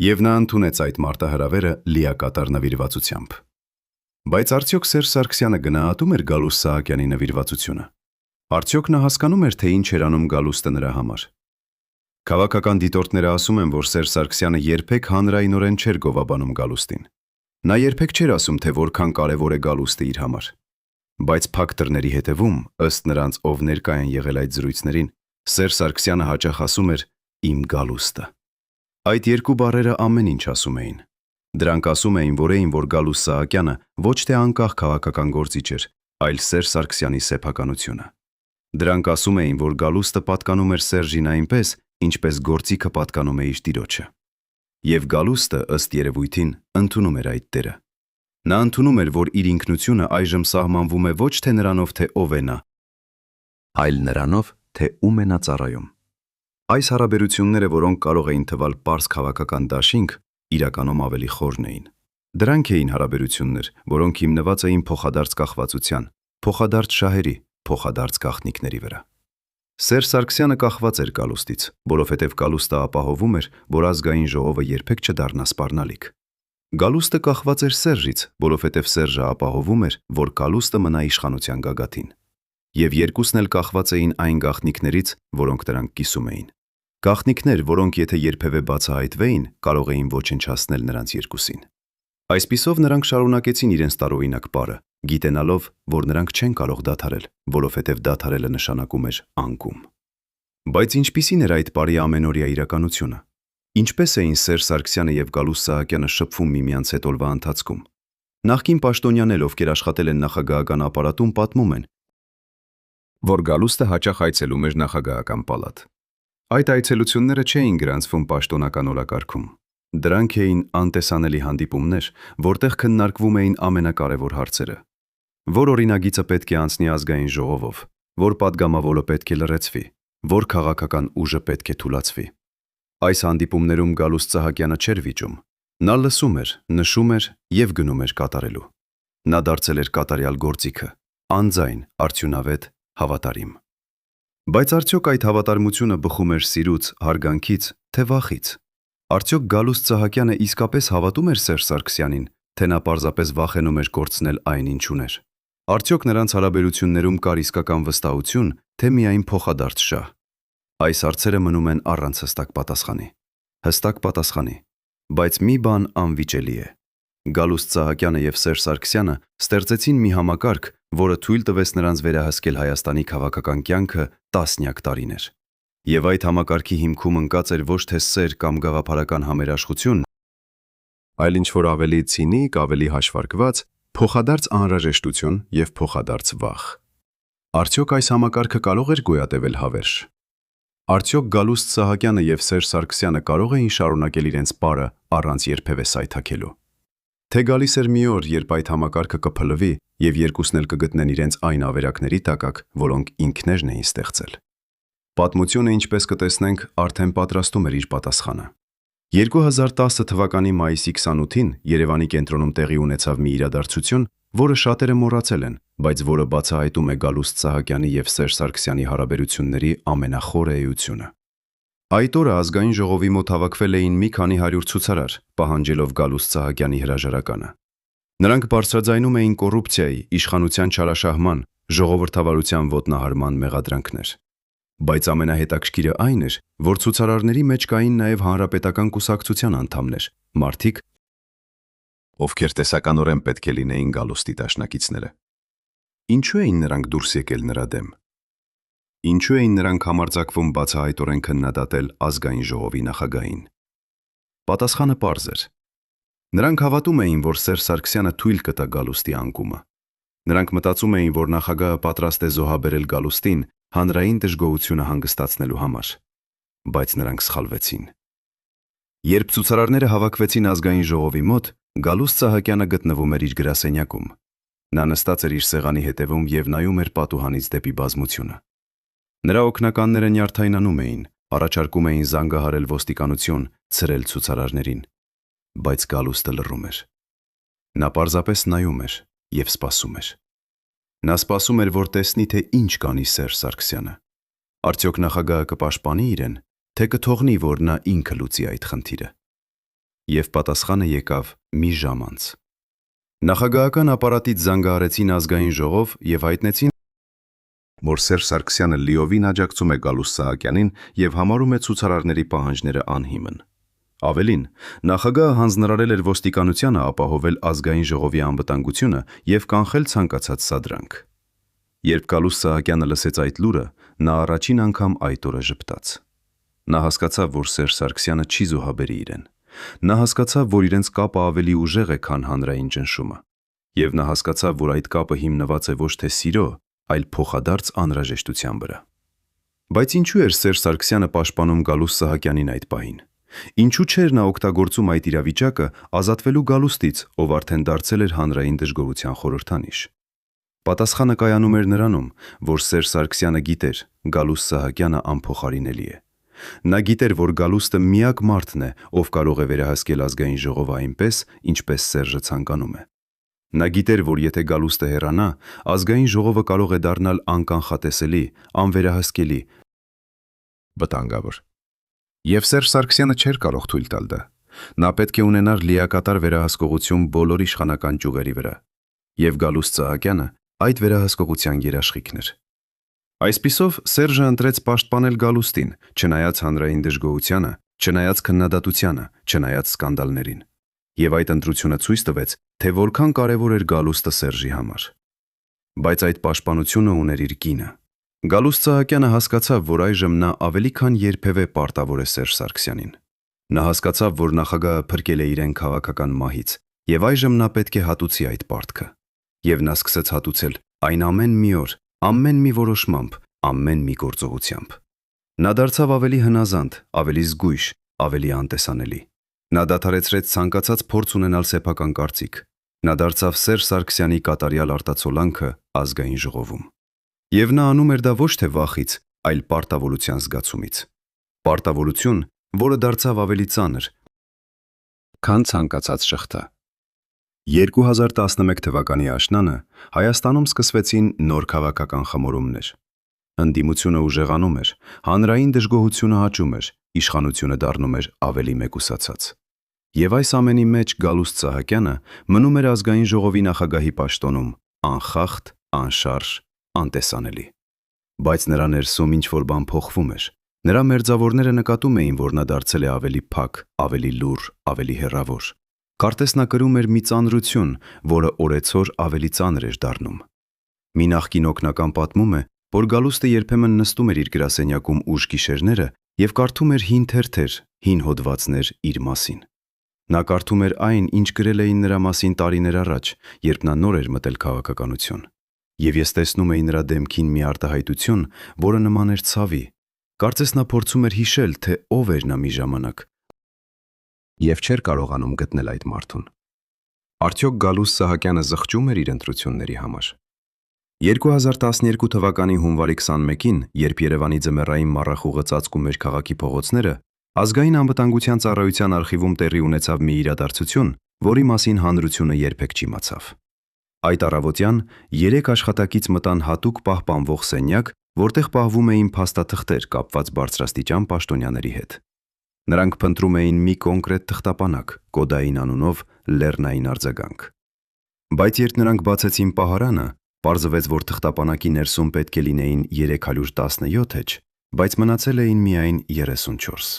Եվ նա ընդունեց այդ մարտահրավերը լիակատար նվիրվածությամբ։ Բայց արդյոք Սերժ Սարգսյանը գնահատում էր Գալուստ Սահակյանի նվիրվածությունը։ Արդյոք նա հասկանում էր, թե ինչ էր անում Գալուստը նրա համար։ Քաղաքական դիտորդները ասում են, որ Սերժ Սարգսյանը երբեք հանրայնորեն չէր գովաբանում Գալուստին։ Նա երբեք չէր ասում, թե որքան կարևոր է Գալուստը իր համար։ Բայց փակ դռների հետևում, ըստ նրանց, ով ներկա են եղել այդ զրույցներին, Սերժ Սարգսյանը հաճախ ասում էր «իմ Գալուստը»։ Այդ երկու բառերը ամեն ինչ ասում էին։ Դրանք ասում էին, որ Գալուստ Սահակյանը ոչ թե անկախ քաղաքական գործիչ էր, այլ Սերժ Սարգսյանի սեփականությունը։ Դրանք ասում էին, որ Գալուստը պատկանում էր Սերժին այնպես, ինչպես գործիքը պատկանում է իր տիրոջը։ Եվ Գալուստը, ըստ երևույթին, ընդունում էր այդ դերը։ Նա ընդունում էր, որ իր ինքնությունը այժմ սահմանվում է ոչ թե նրանով, թե ով է նա, այլ նրանով, թե ում է նա ծառայում։ Այս հարաբերությունները, որոնք կարող էին թվալ պարզ քաղաքական դաշինք, իրականում ավելի խորն էին։ Դրանք էին հարաբերություններ, որոնք հիմնված էին փոխադարձ կախվածության, փոխադարձ շահերի, փոխադարձ գաղտնիքների վրա։ Սերժ Սարգսյանը կախված էր Գալուստից, որովհետև Գալուստը ապահովում էր, որ ազգային ժողովը երբեք չդառնա սպառնալիք։ Գալուստը կախված էր Սերժից, որովհետև Սերժը ապահովում էր, որ Գալուստը մնա իշխանության գագաթին։ Եվ երկուսն էլ կախված էին այն գաղտնիքներից, որոնք նրանք կիսում էին։ Գաղտնիքներ, որոնք եթե երբևէ բացահայտվեին, կարող էին ոչնչացնել նրանց երկուսին։ Այսպիսով նրանք շարունակեցին իրենց տարօրինակ պարը, գիտենալով, որ նրանք չեն կարող դադարել, որովհետև դադարելը նշանակում էր անկում։ Բայց ինչպիսին էր այդ պարի ամենօրյա իրականությունը։ Ինչպես էին Սերժ Սարգսյանը եւ Գալուստ Սահակյանը շփվում միմյանց հետ օրվա ընթացքում։ Նախկին պաշտոնյաներ, ովքեր աշխատել են նախագահական ապարատում, պատմում են, որ Գալուստը հաճախ այցելում էր նախագահական պալատ։ Այդ այցելությունները չէին գրանցվում պաշտոնական օրակարգում։ Դրանք էին անտեսանելի հանդիպումներ, որտեղ քննարկվում էին ամենակարևոր հարցերը։ Որ օրինագիծը պետք է անցնի ազգային ժողովով, որ падգամավորը պետք է լրացվի, որ քաղաքական ուժը պետք է թուլացվի։ Այս հանդիպումներում Գալուստ Սահակյանը չէր վիճում։ Նա լսում էր, նշում էր եւ գնում էր կատարելու։ Նա դարձել էր կատարյալ գործիքը, անձայն, արդյունավետ, հավատարիմ։ Բայց արդյոք այդ հավատարմությունը բխում էր սիրուց, հարգանքից, թե վախից։ Արդյոք Գալուստ Սահակյանը իսկապես հավատում էր Սերժ Սարգսյանին, թե նա պարզապես վախենում էր կորցնել այն, ինչ ուներ։ Արդյոք նրանց հարաբերություններում կար իսկական վստահություն, թե միայն փոխադարձ շահ։ Այս հարցերը մնում են առանց հստակ պատասխանի։ Հստակ պատասխանի, բայց մի բան անվիճելի է։ Գալուստ Սահակյանը եւ Սերժ Սարգսյանը ստեղծեցին մի համակարգ, որը թույլ տվեց նրանց վերահսկել Հայաստանի քաղաքական կյանքը տասնյակ տարիներ։ Եվ այդ համակարգի հիմքում ընկած էր ոչ թե սեր կամ գաղափարական համերաշխություն, այլ ինչ-որ ավելի ցինիկ, ավելի հաշվարկված, փոխադարձ անհրաժեշտություն եւ փոխադարձ վախ։ Արդյոք այս համակարգը կարող էր գոյատևել հավերժ։ Արդյոք Գալուստ Սահակյանը եւ Սերժ Սարգսյանը կարող էին շարունակել իրենց պարը առանց երբևէ սայթաքելու։ Թե գալիս էր մի օր, երբ այդ համակարգը կփլվի եւ երկուսն էլ կգտնեն իրենց այն ավերակների տակակ, որոնք ինքներն էին ստեղծել։ Պատմությունը, ինչպես կտեսնենք, արդեն պատրաստում էր իր պատասխանը։ 2010 թվականի մայիսի 28-ին Երևանի կենտրոնում տեղի ունեցավ մի իրադարձություն, որը շատերը մոռացել են, բայց որը բացահայտում է Գալուստ Սահակյանի եւ Սերժ Սարգսյանի հարաբերությունների ամենախորը էությունը։ Այդ օրը ազգային ժողովի մոտ հավաքվել էին մի քանի հարյուր ցուցարար, պահանջելով Գալուստ Սահակյանի հրաժարականը։ Նրանք բարձրաձայնում էին կոռուպցիայի, իշխանության չարաշահման, ժողովրդավարության ոտնահարման մեղադրանքներ։ Բայց ամենահետաքրքիրը այն էր, որ ցուցարարների մեջ կային նաև հանրապետական կուսակցության անդամներ, մարդիկ, ովքեր տեսականորեն պետք է լինեին Գալուստի դաշնակիցները։ Ինչու էին նրանք դուրս եկել նրա դեմ։ Ինչու էին նրանք համարձակվում բացահայտորեն քննադատել ազգային ժողովի նախագահին։ Պատասխանը պարզ էր։ Նրանք հավատում էին, որ Սերժ Սարգսյանը թույլ կտա Գալուստի անկումը։ Նրանք մտածում էին, որ նախագահը պատրաստ է զոհաբերել Գալուստին հանրային դժգոհությունը հանգստացնելու համար։ Բայց նրանք սխալվեցին։ Երբ ցուցարարները հավաքվեցին ազգային ժողովի մոտ, Գալուստ Սահակյանը գտնվում էր իր գրասենյակում։ Նա նստած էր իր սեղանի հետևում եւ նայում էր պատուհանից դեպի բազմությունը։ Նրա օգնականները նյարդայնանում էին, առաջարկում էին զանգահարել ոստիկանություն, ցրել ցուցարարներին, բայց Գալուստը լռում էր։ Նա պարզապես նայում էր եւ սպասում էր։ Նա սպասում էր, որ տեսնի, թե ինչ կանի Սերժ Սարգսյանը։ Արդյոք նախագահը կպաշտպանի իրեն, թե կթողնի, որ նա ինքը լուծի այդ խնդիրը։ Եվ պատասխանը եկավ մի ժամ անց։ Նախագահական ապարատից զանգահարեցին ազգային ժողով եւ հայտնեցին, որ Սերժ Սարգսյանը լիովին աջակցում է Գալուստ Սահակյանին եւ համարում է ցուցարարների պահանջները անհիմն։ Ավելին, նախագահը հանձնարարել էր ոստիկանությանը ապահովել ազգային ժողովի անվտանգությունը եւ կանխել ցանկացած սադրանք։ Երբ Գալուստ Սահակյանը լսեց այդ լուրը, նա առաջին անգամ այդ օրը ժպտաց։ Նա հասկացավ, որ Սերժ Սարգսյանը չի զոհաբերի իրեն։ Նա հասկացավ, որ իրենց կապը ավելի ուժեղ է, քան հանրային ճնշումը։ Եվ նա հասկացավ, որ այդ կապը հիմնված է ոչ թե սիրո, այլ փոխադարձ անհրաժեշտության վրա։ Բայց ինչու էր Սերժ Սարգսյանը պաշտպանում Գալուստ Սահակյանին այդ պահին։ Ինչու չէր նա օգտագործում այդ իրավիճակը ազատվելու Գալուստից, ով արդեն դարձել էր հանրային դժգոհության խորհրդանիշ։ Պատասխանը կայանում էր նրանում, որ Սերժ Սարգսյանը գիտեր, Գալուստ Սահակյանը անփոխարինելի է։ Նա գիտեր, որ Գալուստը միակ մարդն է, ով կարող է վերահսկել ազգային ժողովը այնպես, ինչպես Սերժը ցանկանում է։ Նա գիտեր, որ եթե Գալուստը հեռանա, ազգային ժողովը կարող է դառնալ անկանխատեսելի, անվերահսկելի, վտանգավոր։ Եվ Սերժ Սարգսյանը չէր կարող թույլ տալ դա։ Նա պետք է ունենար լիակատար վերահսկողություն բոլոր իշխանական ճյուղերի վրա։ Եվ Գալուստ Սահակյանը այդ վերահսկողության երաշխիքն էր։ Այսպիսով Սերժը ընտրեց պաշտպանել Գալուստին, չնայած հանրային դժգոհությանը, չնայած քննադատությանը, չնայած սկանդալներին։ Եվ այդ ընտրությունը ցույց տվեց, թե որքան կարևոր էր Գալուստը Սերժի համար։ Բայց այդ պաշտպանությունը ուներ իր կինը։ Գալուստ Սահակյանը հասկացավ, որ այժմ նա ավելի քան երբևէ պարտավոր է Սերժ Սարգսյանին։ Նա հասկացավ, որ նախագահը փրկել է իրեն քաղաքական մահից, եւ այժմ նա պետք է հատուցի այդ պարտքը։ Եվ նա սկսեց հատուցել այն ամեն մի օր, ամեն մի որոշմամբ, ամեն մի գործողությամբ։ Նա դարձավ ավելի հնազանդ, ավելի զգույշ, ավելի անտեսանելի։ Նա դադարեցրեց ցանկացած փորձ ունենալ սեփական կարծիք։ Նա դարձավ Սերժ Սարգսյանի կատարյալ արտացոլանքը ազգային ժողովում։ Եվ նա անում էր դա ոչ թե վախից, այլ պարտավորության զգացումից։ Պարտավորություն, որը դարձավ ավելի ծանր, քան ցանկացած շղթա։ 2011 թվականի աշնանը Հայաստանում սկսվեցին նոր քաղաքական խմորումներ։ Ընդդիմությունը ուժեղանում էր, հանրային դժգոհությունը աճում էր, իշխանությունը դառնում էր ավելի մեկուսացած։ Եվ այս ամենի մեջ Գալուստ Սահակյանը մնում էր ազգային ժողովի նախագահի պաշտոնում, անխախտ, անշարժ, անտեսանելի։ Բայց նրա ներսում ինչ-որ բան փոխվում էր։ Նրա մերձավորները նկատում էին, որ նա դարձել է ավելի փակ, ավելի լուռ, ավելի հեռավոր։ Կարծես նա կրում էր մի ծանրություն, որը օրեցօր ավելի ծանր էր դառնում։ Մի նախկին օգնական պատմում է, որ Գալուստը երբեմն նստում էր իր գրասենյակում ուշ գիշերները եւ կարդում էր հին թերթեր, հին հոդվածներ իր մասին։ Նա կարդում էր այն, ինչ գրել էին նրա մասին տարիներ առաջ, երբ նա նոր էր մտել քաղաքականություն։ Եվ ես տեսնում էի նրա դեմքին մի արտահայտություն, որը նման էր ցավի։ Կարծես նա փորձում էր հիշել, թե ով էր նա մի ժամանակ, եւ չէր կարողանում գտնել այդ մարդուն։ Արդյոք Գալուստ Սահակյանը զղջում էր իր ընտրությունների համար։ 2012 թվականի հունվարի 21-ին, երբ Երևանի ձմեռային մառախուղը ծածկում էր քաղաքի փողոցները, Ազգային անվտանգության ծառայության արխիվում տեղի ունեցավ մի իրադարձություն, որի մասին հանրությունը երբեք չիմացավ։ Այդ առավոտյան 3 աշխատակից մտան հատուկ պահպանվող սենյակ, որտեղ պահվում էին փաստաթղթեր կապված բարձրաստիճան պաշտոնյաների հետ։ Նրանք փնտրում էին մի կոնկրետ թղթապանակ, կոդային անունով Լեռնային արձագանք։ Բայց երբ նրանք բացեցին պահարանը, պարզվեց, որ թղթապանակի ներսում պետք է լինեին 317 էջ, բայց մնացել էին միայն 34։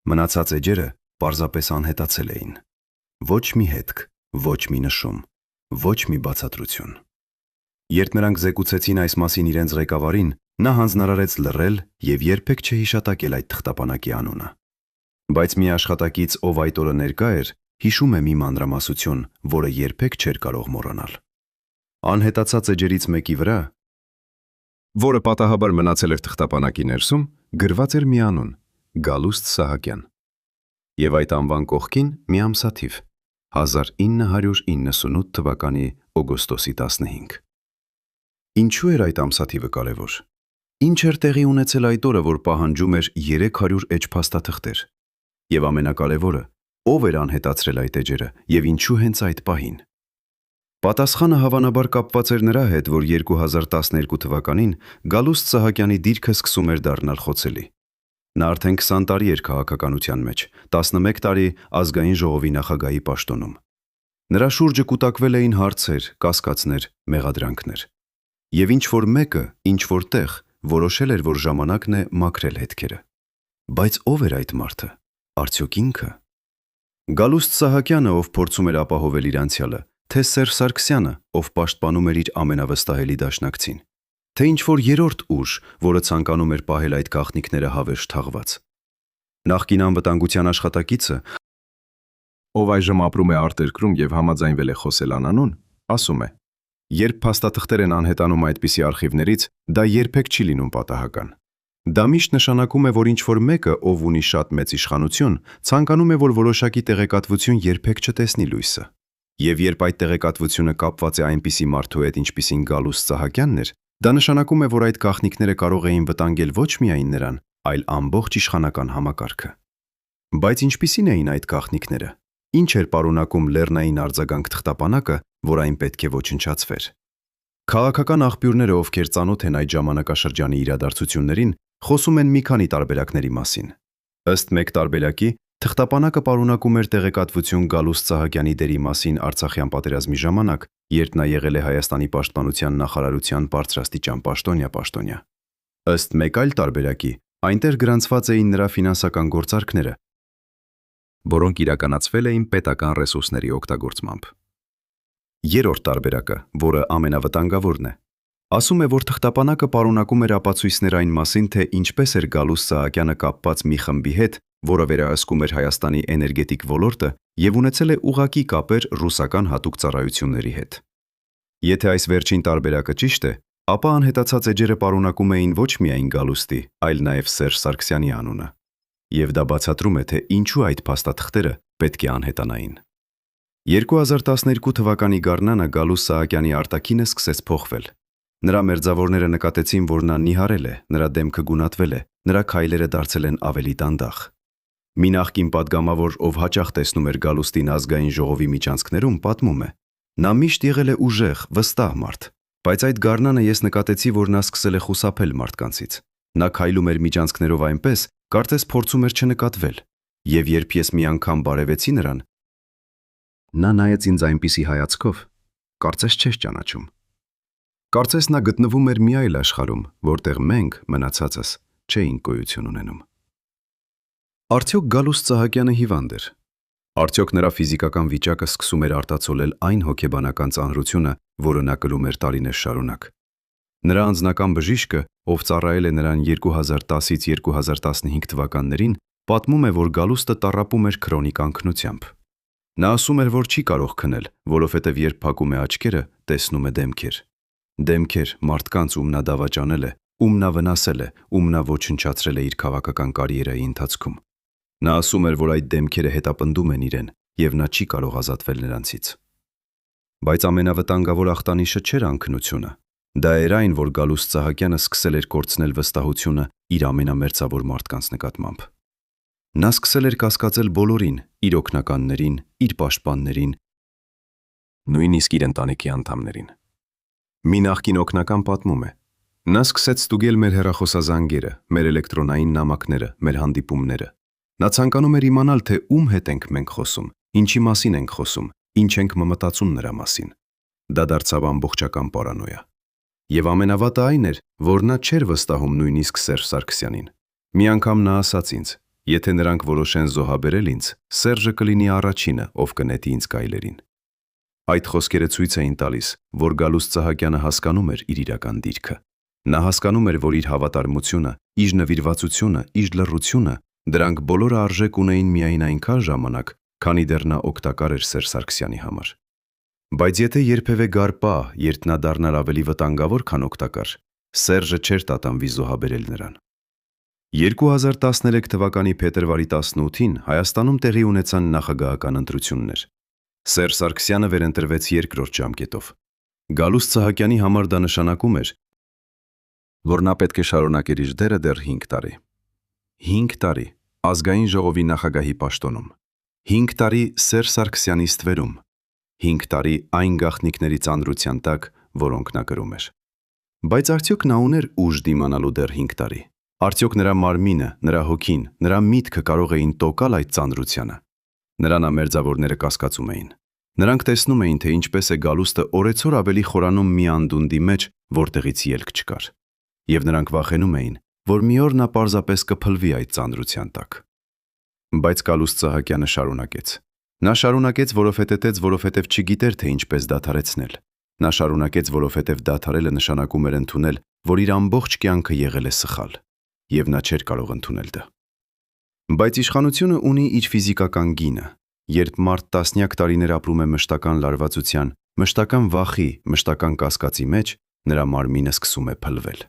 Մնացած էջերը պարզապես անհետացել էին։ Ոչ մի հետք, ոչ մի նշում, ոչ մի բացատրություն։ Երբ նրանք զեկուցեցին այս մասին իրենց ղեկավարին, նա հանձնարարեց լռել եւ երբեք չհիշատակել այդ թղթապանակի անունը։ Բայց մի աշխատակից, ով այդ օրը ներկա էր, հիշում է մի մանրամասություն, որը երբեք չէր կարող մոռանալ։ Անհետացած էջերից մեկի վրա, որը պատահաբար մնացել էր թղթապանակի ներսում, գրված էր մի անուն՝ Գալուստ Սահակյան։ Եվ այդ անվան կողքին մի ամսաթիվ՝ 1998 թվականի օգոստոսի 15։ Ինչու էր այդ ամսաթիվը կարևոր։ Ինչ էր տեղի ունեցել այդ օրը, որ պահանջում էր 300 էջ փաստաթղթեր։ Եվ ամենակարևորը, ով էր անհետացրել այդ էջերը եւ ինչու հենց այդ պահին։ Պատասխանը հավանաբար կապված էր նրա հետ, որ 2012 թվականին Գալուստ Սահակյանի դիրքը սկսում էր դառնալ խոցելի։ Նա արդեն 20 տարի էր քաղաքականության մեջ, 11 տարի ազգային ժողովի նախագահի պաշտոնում։ Նրա շուրջը կուտակվել էին հարցեր, կասկածներ, մեղադրանքներ։ Եվ ինչ-որ մեկը, ինչ-որ տեղ որոշել էր, որ ժամանակն է մաքրել հետքերը։ Բայց ով էր այդ մարդը։ Արդյոք ինքը։ Գալուստ Սահակյանը, ով փորձում էր ապահովել իր անցյալը, թե Սերժ Սարգսյանը, ով պաշտպանում էր իր ամենավստահելի դաշնակցին, թե ինչ-որ երրորդ ուժ, որը ցանկանում էր պահել այդ գաղտնիքները հավերժ թաղված։ Նախկին անվտանգության աշխատակիցը, ով այժմ ապրում է արտերկրում եւ համաձայնվել է խոսել անանուն, ասում է. երբ փաստաթղթեր են անհետանում այդպիսի արխիվներից, դա երբեք չի լինում պատահական։ Դա միշտ նշանակում է, որ ինչ-որ մեկը, ով ունի շատ մեծ իշխանություն, ցանկանում է, որ որոշակի տեղեկատվություն երբեք չտեսնի լույսը։ Եվ երբ այդ տեղեկատվությունը կապված է այնպիսի մարդու հետ, ինչպիսին Գալուստ Սահակյանն էր, դա նշանակում է, որ այդ գաղտնիքները կարող էին վտանգել ոչ միայն նրան, այլ ամբողջ իշխանական համակարգը։ Բայց ինչպիսին էին այդ գաղտնիքները։ Ինչ էր պարունակում Լեռնային արձագանք թղթապանակը, որ այն պետք է ոչնչացվեր։ Քաղաքական աղբյուրները, ովքեր ծանոթ են այդ ժամանակաշրջանի իրադարձություններին, խոսում են մի քանի տարբերակների մասին։ Ըստ մեկ տարբերակի, թղթապանակը պարունակում էր տեղեկատվություն Գալուստ Սահակյանի դերի մասին Արցախյան պատերազմի ժամանակ, երբ նա եղել է Հայաստանի պաշտպանության նախարարության բարձրաստիճան պաշտոնյա։ Ըստ մեկ այլ տարբերակի, այնտեղ գրանցված էին նրա ֆինանսական գործարքները, որոնք իրականացվել էին պետական ռեսուրսների օգտագործմամբ։ Երրորդ տարբերակը, որը ամենավտանգավորն է, ասում է, որ թղթապանակը պարունակում էր ապացույցներ այն մասին, թե ինչպես էր Գալուստ Սահակյանը կապված մի խմբի հետ, որը վերահսկում էր Հայաստանի էներգետիկ ոլորտը եւ ունեցել է ուղղակի կապեր ռուսական հատուկ ծառայությունների հետ։ Եթե այս վերջին տարբերակը ճիշտ է, ապա անհետացած էջերը պարունակում էին ոչ միայն Գալուստի, այլ նաև Սերժ Սարգսյանի անունը։ Եվ դա բացատրում է, թե ինչու այդ փաստաթղթերը պետք է անհետանային։ 2012 թվականի գարնանը Գալուստ Սահակյանի արտաքինը սկսեց փոխվել։ Նրա մերձավորները նկատեցին, որ նա նիհարել է, նրա դեմքը գունատվել է, նրա քայլերը դարձել են ավելի դանդաղ։ Մի նախկին падգամավոր, ով հաճախ տեսնում էր Գալուստին ազգային ժողովի միջանցքներում, պատմում է. նա միշտ եղել է ուժեղ, վստահ մարդ, բայց այդ գարնանը ես նկատեցի, որ նա սկսել է խուսափել մարդկանցից։ Նա քայլում էր միջանցքներով այնպես, կարծես փորձում էր չնկատվել, եւ երբ ես մի անգամ բարևեցի նրան, նա նայեց ինձ այնպիսի հայացքով, կարծես չես ճանաչում։ Կարծես նա գտնվում էր մի այլ աշխարհում, որտեղ մենք, մնացածս, չէինք գոյություն ունենում։ Արդյոք Գալուստ Սահակյանը հիվանդ էր։ Արդյոք նրա ֆիզիկական վիճակը սկսում էր արտացոլել այն հոգեբանական ծանրությունը, որը նա կրում էր տարիներ շարունակ։ Նրա անձնական բժիշկը, ով ծառայել է նրան 2010-ից 2015 թվականներին, պատմում է, որ Գալուստը տառապում էր քրոնիկ անքնությամբ։ Նա ասում էր, որ չի կարող քնել, որովհետև երբ փակում է աչքերը, տեսնում է դեմքեր։ Դեմքեր մարդկանց, ում նա դավաճանել է, ում նա վնասել է, ում նա ոչնչացրել է իր քաղաքական կարիերայի ընթացքում։ Նա ասում էր, որ այդ դեմքերը հետապնդում են իրեն, եւ նա չի կարող ազատվել նրանցից։ Բայց ամենավտանգավոր ախտանիշը չէր անքնությունը։ Դա էր այն, որ Գալուստ Սահակյանը սկսել էր կորցնել վստահությունը իր ամենամերձավոր մարդկանց նկատմամբ։ Նա սկսել էր կասկածել բոլորին, իր օգնականներին, իր պաշտպաններին, նույնիսկ իր ընտանիքի անդամներին։ Մի նախկին օգնական պատմում է. նա սկսեց ստուգել մեր հեռախոսազանգերը, մեր էլեկտրոնային նամակները, մեր հանդիպումները։ Նա ցանկանում էր իմանալ, թե ում հետ ենք մենք խոսում, ինչի մասին ենք խոսում, ինչ ենք մտածում նրա մասին։ Դա դարձավ ամբողջական պարանոյա։ Եվ ամենավատը այն էր, որ նա չէր վստահում նույնիսկ Սերժ Սարգսյանին։ Մի անգամ նա ասաց ինձ. եթե նրանք որոշեն զոհաբերել ինձ, Սերժը կլինի առաջինը, ով կնետի ինձ գայլերին։ Այդ խոսքերը ցույց էին տալիս, որ Գալուստ Սահակյանը հասկանում էր իր իրական դիրքը։ Նա հասկանում էր, որ իր հավատարմությունը, իր նվիրվածությունը, իր լռությունը, դրանք բոլորը արժեք ունեին միայն այնքան ժամանակ, քանի դեռ նա օգտակար էր Սերժ Սարգսյանի համար։ Բայց եթե երբևէ գար պահ, երբ նա դառնար ավելի վտանգավոր, քան օգտակար, Սերժը չէր տատանվի զոհաբերել նրան։ 2013 թվականի փետրվարի 18-ին Հայաստանում տեղի ունեցան նախագահական ընտրություններ։ Սերժ Սարգսյանը վերընտրվեց երկրորդ ժամկետով։ Գալուստ Սահակյանի համար դա նշանակում էր, որ նա պետք է շարունակեր իր դերը դեռ 5 տարի։ 5 տարի ազգային ժողովի նախագահի պաշտոնում, 5 տարի Սերժ Սարգսյանի ստվերում, 5 տարի այն գաղտնիքների ծանրության տակ, որոնք նա կրում էր։ Բայց արդյոք նա ուներ ուժ դիմանալու դեռ 5 տարի։ Արդյոք նրա մարմինը, նրա հոգին, նրա միտքը կարող էին տոկալ այդ ծանրությանը։ Նրան ամերձավորները կասկածում էին։ Նրանք տեսնում էին, թե ինչպես է Գալուստը օրեցօր ավելի խորանում մի անդունդի մեջ, որտեղից ելք չկար։ Եվ նրանք վախենում էին, որ մի օր նա պարզապես կփլվի այդ ծանրության տակ։ Բայց Գալուստ Սահակյանը շարունակեց։ Նա շարունակեց, որովհետև չգիտեր, թե ինչպես դադարեցնել։ Նա շարունակեց, որովհետև դադարելը նշանակում էր ընդունել, որ իր ամբողջ կյանքը եղել է սխալ, եւ նա չէր կարող ընդունել դա։ Բայց իշխանությունը ունի իր ֆիզիկական գինը։ Երբ մարդ տասնյակ տարիներ ապրում է մշտական լարվածության, մշտական վախի, մշտական կասկածի մեջ, նրա մարմինը սկսում է փլվել։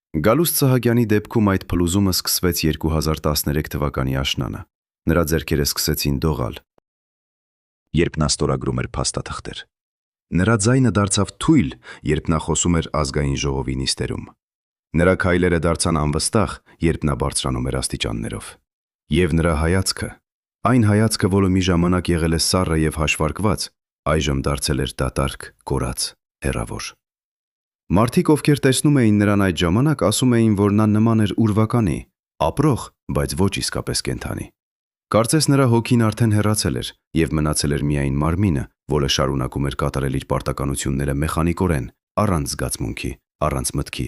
Գալուստ Սահակյանի դեպքում այդ փլուզումը սկսվեց 2013 թվականի աշնանը։ Նրա ձեռքերը սկսեցին դողալ, երբ նա ստորագրում էր փաստաթղթեր։ Նրա ձայնը դարձավ թույլ, երբ նա խոսում էր ազգային ժողովի նիստերում։ Նրա քայլերը դարձան անվստահ, երբ նա բարձրանում էր աստիճաններով։ Եվ նրա հայացքը, այն հայացքը, որը մի ժամանակ եղել է սառը եւ հաշվարկված, այժմ դարձել էր դատարկ, կորած, հեռավոր։ Մարդիկ, ովքեր տեսնում էին նրան այդ ժամանակ, ասում էին, որ նա նման էր ուրվականի, ապրող, բայց ոչ իսկապես կենդանի։ Կարծես նրա հոգին արդեն հեռացել էր եւ մնացել էր միայն մարմինը, որը շարունակում էր կատարել իր պարտականությունները մեխանիկորեն, առանց զգացմունքի, առանց մտքի,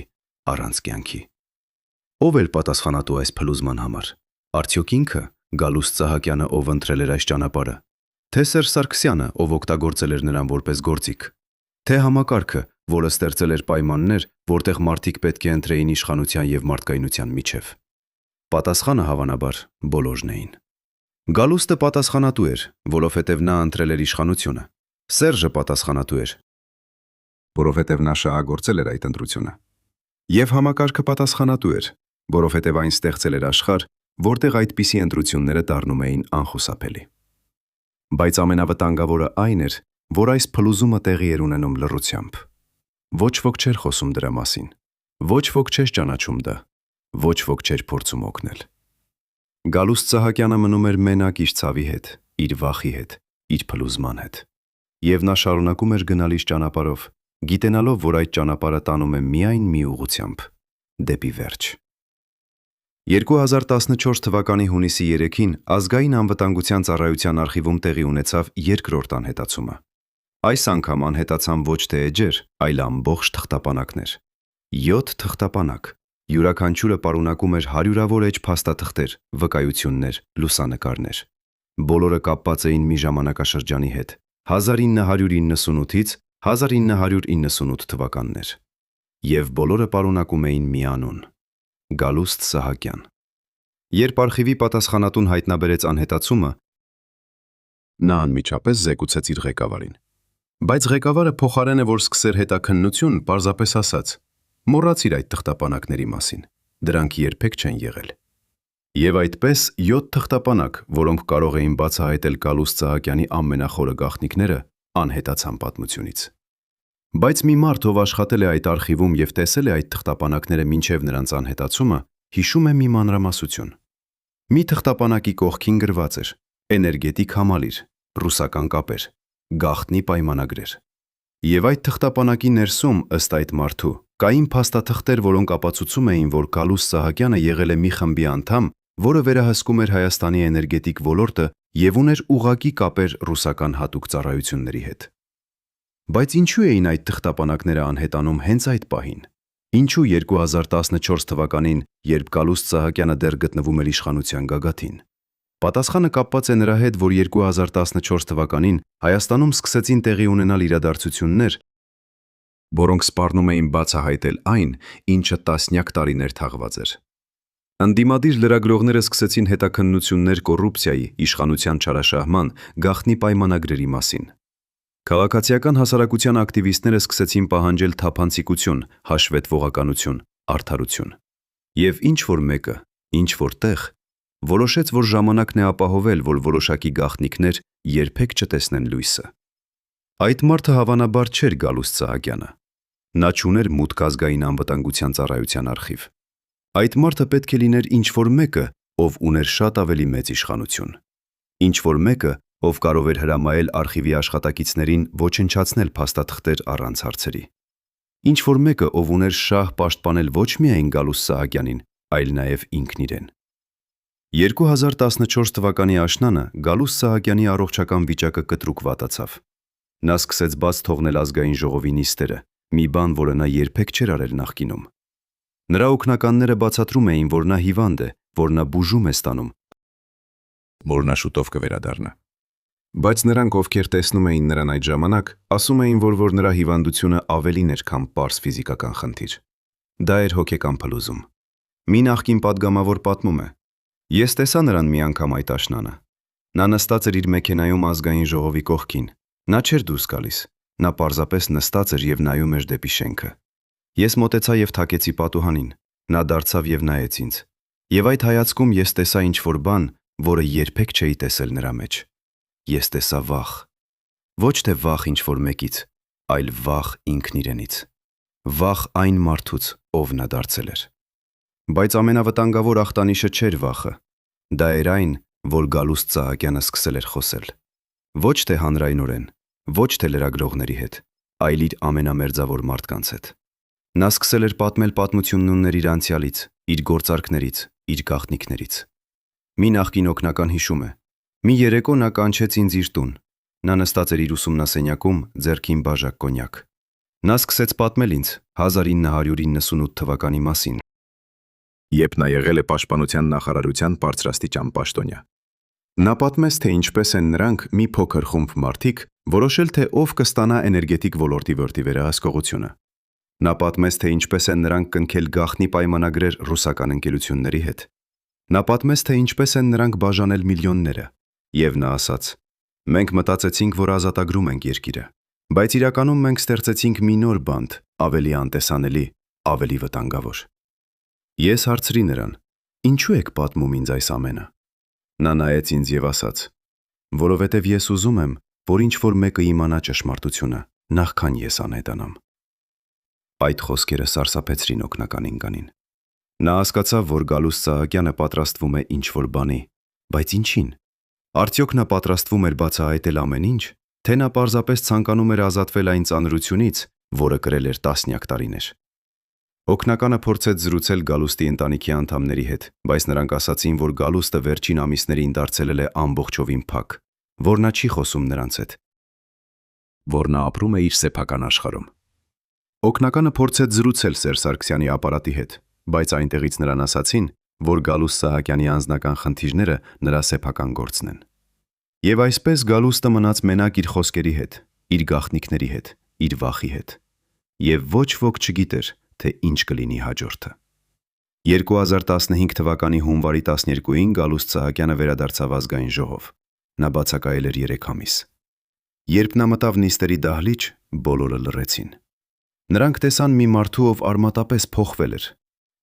առանց կյանքի։ Ով էր պատասխանատու այս փլուզման համար։ Արդյոք ինքը, Գալուստ Սահակյանը, ով ընտրել էր այս ճանապարհը, թե Սերժ Սարգսյանը, ով օգտագործել էր նրան որպես գործիք, թե համակարգը, որը ստեղծել էր պայմաններ, որտեղ մարդիկ պետք է ընտրեին իշխանության եւ մարդկայնության միջև։ Պատասխանը հավանաբար բոլորն էին։ Գալուստը պատասխանատու էր, որովհետև նա ընտրել էր իշխանությունը։ Սերժը պատասխանատու էր, որովհետև նա շահագործել էր այդ ընտրությունը։ Եվ համակարգը պատասխանատու էր, որովհետև այն ստեղծել էր աշխարհ, որտեղ այդպիսի ընտրությունները դառնում էին անխուսափելի։ Բայց ամենավտանգավորը այն էր, որ այս փլուզումը տեղի էր ունենում լռությամբ։ Ոչ ոք չէր խոսում դրա մասին, ոչ ոք չէր ճանաչում դա, ոչ ոք չէր փորձում օգնել։ Գալուստ Սահակյանը մնում էր մենակ իր ցավի հետ, իր վախի հետ, իր փլուզման հետ։ Եվ նա շարունակում էր գնալ իր ճանապարհով, գիտենալով, որ այդ ճանապարհը տանում է միայն մի ուղղությամբ՝ դեպի վերջ։ 2014 թվականի հունիսի 3-ին Ազգային անվտանգության ծառայության արխիվում տեղի ունեցավ երկրորդ անհետացումը։ Այս անգամ անհետացան ոչ թե էջեր, այլ ամբողջ թղթապանակներ։ 7 թղթապանակ, յուրաքանչյուրը պարունակում էր հարյուրավոր էջ փաստաթղթեր, վկայություններ, լուսանկարներ։ Բոլորը կապված էին մի ժամանակաշրջանի հետ՝ 1998-ից 1998 թվականներ։ Եվ բոլորը պարունակում էին մի անուն՝ Գալուստ Սահակյան։ Երբ արխիվի պատասխանատուն հայտնաբերեց անհետացումը, նա անմիջապես զեկուցեց իր ղեկավարին։ Բայց ղեկավարը փոխարենը, որ սկսեր հետաքննություն, պարզապես ասաց. «Մոռացիր այդ թղթապանակների մասին, դրանք երբեք չեն եղել»։ Եվ այդպես 7 թղթապանակ, որոնք կարող էին բացահայտել Գալուստ Սահակյանի ամենախորը գաղտնիքները, անհետացան պատմությունից։ Բայց մի մարդ, ով աշխատել է այդ արխիվում եւ տեսել է այդ թղթապանակները մինչև նրանց անհետացումը, հիշում է մի մանրամասություն։ Մի թղթապանակի կողքին գրված էր. էներգետիկ համալիր, ռուսական կապեր, գաղտնի պայմանագրեր։ Եվ այդ թղթապանակի ներսում, ըստ այդ մարդու, կային փաստաթղթեր, որոնք ապացուցում էին, որ Գալուստ Սահակյանը եղել է մի խմբի անդամ, որը վերահսկում էր Հայաստանի էներգետիկ ոլորտը եւ ուներ ուղղակի կապեր ռուսական հատուկ ծառայությունների հետ։ Բայց ինչու էին այդ թղթապանակները անհետանում հենց այդ պահին։ Ինչու 2014 թվականին, երբ Գալուստ Սահակյանը դեռ գտնվում էր իշխանության գագաթին։ Պատասխանը կապված է նրա հետ, որ 2014 թվականին Հայաստանում սկսեցին տեղի ունենալ իրադարձություններ, որոնք սպառնում էին բացահայտել այն, ինչը տասնյակ տարիներ թաղված էր։ Ընդդիմադիր լրագրողները սկսեցին հետաքննություններ կոռուպցիայի, իշխանության չարաշահման, գաղտնի պայմանագրերի մասին։ Քաղաքացիական հասարակության ակտիվիստները սկսեցին պահանջել թափանցիկություն, հաշվետվողականություն, արդարություն։ Եվ ինչ-որ մեկը, ինչ-որ տեղ, որոշեց, որ ժամանակն է ապահովել, որ որոշակի գաղտնիքներ երբեք չտեսնեն լույսը։ Այդ մարդը հավանաբար չէր Գալուստ Սահակյանը։ Նա չուներ մուտք ազգային անվտանգության ծառայության արխիվ։ Այդ մարդը պետք է լիներ ինչ-որ մեկը, ով ուներ շատ ավելի մեծ իշխանություն։ Ինչ-որ մեկը, ով կարող էր հրամայել արխիվի աշխատակիցներին ոչնչացնել փաստաթղթեր առանց հարցերի։ Ինչ-որ մեկը, ով ուներ շահ պաշտպանել ոչ միայն Գալուստ Սահակյանին, այլ նաև ինքն իրեն։ 2014 թվականի աշնանը Գալուստ Սահակյանի առողջական վիճակը կտրուկ վատացավ։ Նա սկսեց բաց թողնել ազգային ժողովի նիստերը, մի բան, որը նա երբեք չէր արել նախկինում։ Նրա օգնականները բացատրում էին, որ նա հիվանդ է, որ նա բուժում է ստանում, որ նա շուտով կվերադառնա։ Բայց նրանք, ովքեր տեսնում էին նրան այդ ժամանակ, ասում էին, որ նրա հիվանդությունը ավելին էր, քան պարզ ֆիզիկական խնդիր։ Դա էր հոգեկան փլուզում։ Մի նախկին падգամավոր պատմում է. «Ես տեսա նրան մի անգամ այդ աշնանը։ Նա նստած էր իր մեքենայում ազգային ժողովի կողքին։ Նա չէր դուրս գալիս։ Նա պարզապես նստած էր եւ նայում էր դեպի շենքը։ Ես մոտեցա եւ թակեցի պատուհանին։ Նա դարձավ եւ նայեց ինձ։ Եվ այդ հայացքում ես տեսա ինչ-որ բան, որը երբեք չէի տեսել նրա մեջ։ Ես տեսա վախ։ Ոչ թե վախ ինչ-որ մեկից, այլ վախ ինքն իրենից։ Վախ այն մարդուց, ով նա դարձել էր։ Բայց ամենավտանգավոր ախտանիշը չէր վախը։ Դա էր այն, որ Գալուստ Սահակյանը սկսել էր խոսել։ Ոչ թե հանրայնորեն, ոչ թե լրագրողների հետ, այլ իր ամենամերձավոր մարդկանց հետ։ Նա սկսել էր պատմել պատմություններ իր անցյալից, իր գործարքներից, իր գաղտնիքներից։ Մի նախկին օգնական հիշում է. մի երեկո նա կանչեց ինձ իր տուն։ Նա նստած էր իր ուսումնասենյակում, ձեռքին բաժակ կոնյակ։ Նա սկսեց պատմել ինձ 1998 թվականի մասին, երբ նա եղել է Պաշտպանության նախարարության բարձրաստիճան պաշտոնյա։ Նա պատմեց, թե ինչպես են նրանք մի փոքր խումբ մարդիկ որոշել, թե ով կստանա էներգետիկ ոլորտի վերահսկողությունը։ Նա պատմեց, թե ինչպես են նրանք կնքել գաղտնի պայմանագրեր ռուսական ընկերությունների հետ։ Նա պատմեց, թե ինչպես են նրանք բաժանել միլիոնները, եւ նա ասաց. «Մենք մտածեցինք, որ ազատագրում ենք երկիրը, բայց իրականում մենք ստեղծեցինք մի նոր բանդ, ավելի անտեսանելի, ավելի վտանգավոր»։ Ես հարցրի նրան. «Ինչու եք պատմում ինձ այս ամենը»։ Նա նայեց ինձ եւ ասաց. «Որովհետեւ ես ուզում եմ, որ ինչ-որ մեկը իմանա ճշմարտությունը, նախքան ես անհետանամ»։ Այդ խոսքերը սարսափեցրին օգնական ինկանին։ Նա հասկացավ, որ Գալուստ Սահակյանը պատրաստվում է ինչ-որ բանի, բայց ինչին։ Արդյոք նա պատրաստվում էր բացահայտել ամեն ինչ, թե նա պարզապես ցանկանում էր ազատվել այն ծանրությունից, որը կրել էր տասնյակ տարիներ։ Օգնականը փորձեց զրուցել Գալուստի ընտանիքի անդամների հետ, բայց նրանք ասացին, որ Գալուստը վերջին ամիսներին դարձել է ամբողջովին փակ, որ նա չի խոսում նրանց հետ, որ նա ապրում է իր սեփական աշխարհում։ Օգնականը փորձեց զրուցել Սերժ Սարգսյանի ապարատի հետ, բայց այնտեղից նրան ասացին, որ Գալուստ Սահակյանի անձնական խնդիրները նրա սեփական գործն են։ Եվ այսպես Գալուստը մնաց մենակ իր խոսքերի հետ, իր գաղտնիքների հետ, իր վախի հետ։ Եվ ոչ ոք չգիտեր, թե ինչ կլինի հաջորդը։ 2015 թվականի հունվարի 12-ին Գալուստ Սահակյանը վերադարձավ Ազգային ժողով։ Նա բացակայել էր 3 ամիս։ Երբ նա մտավ նիստերի դահլիճ, բոլորը լռեցին։ Նրանք տեսան մի մարդու, ով արմատապես փոխվել էր։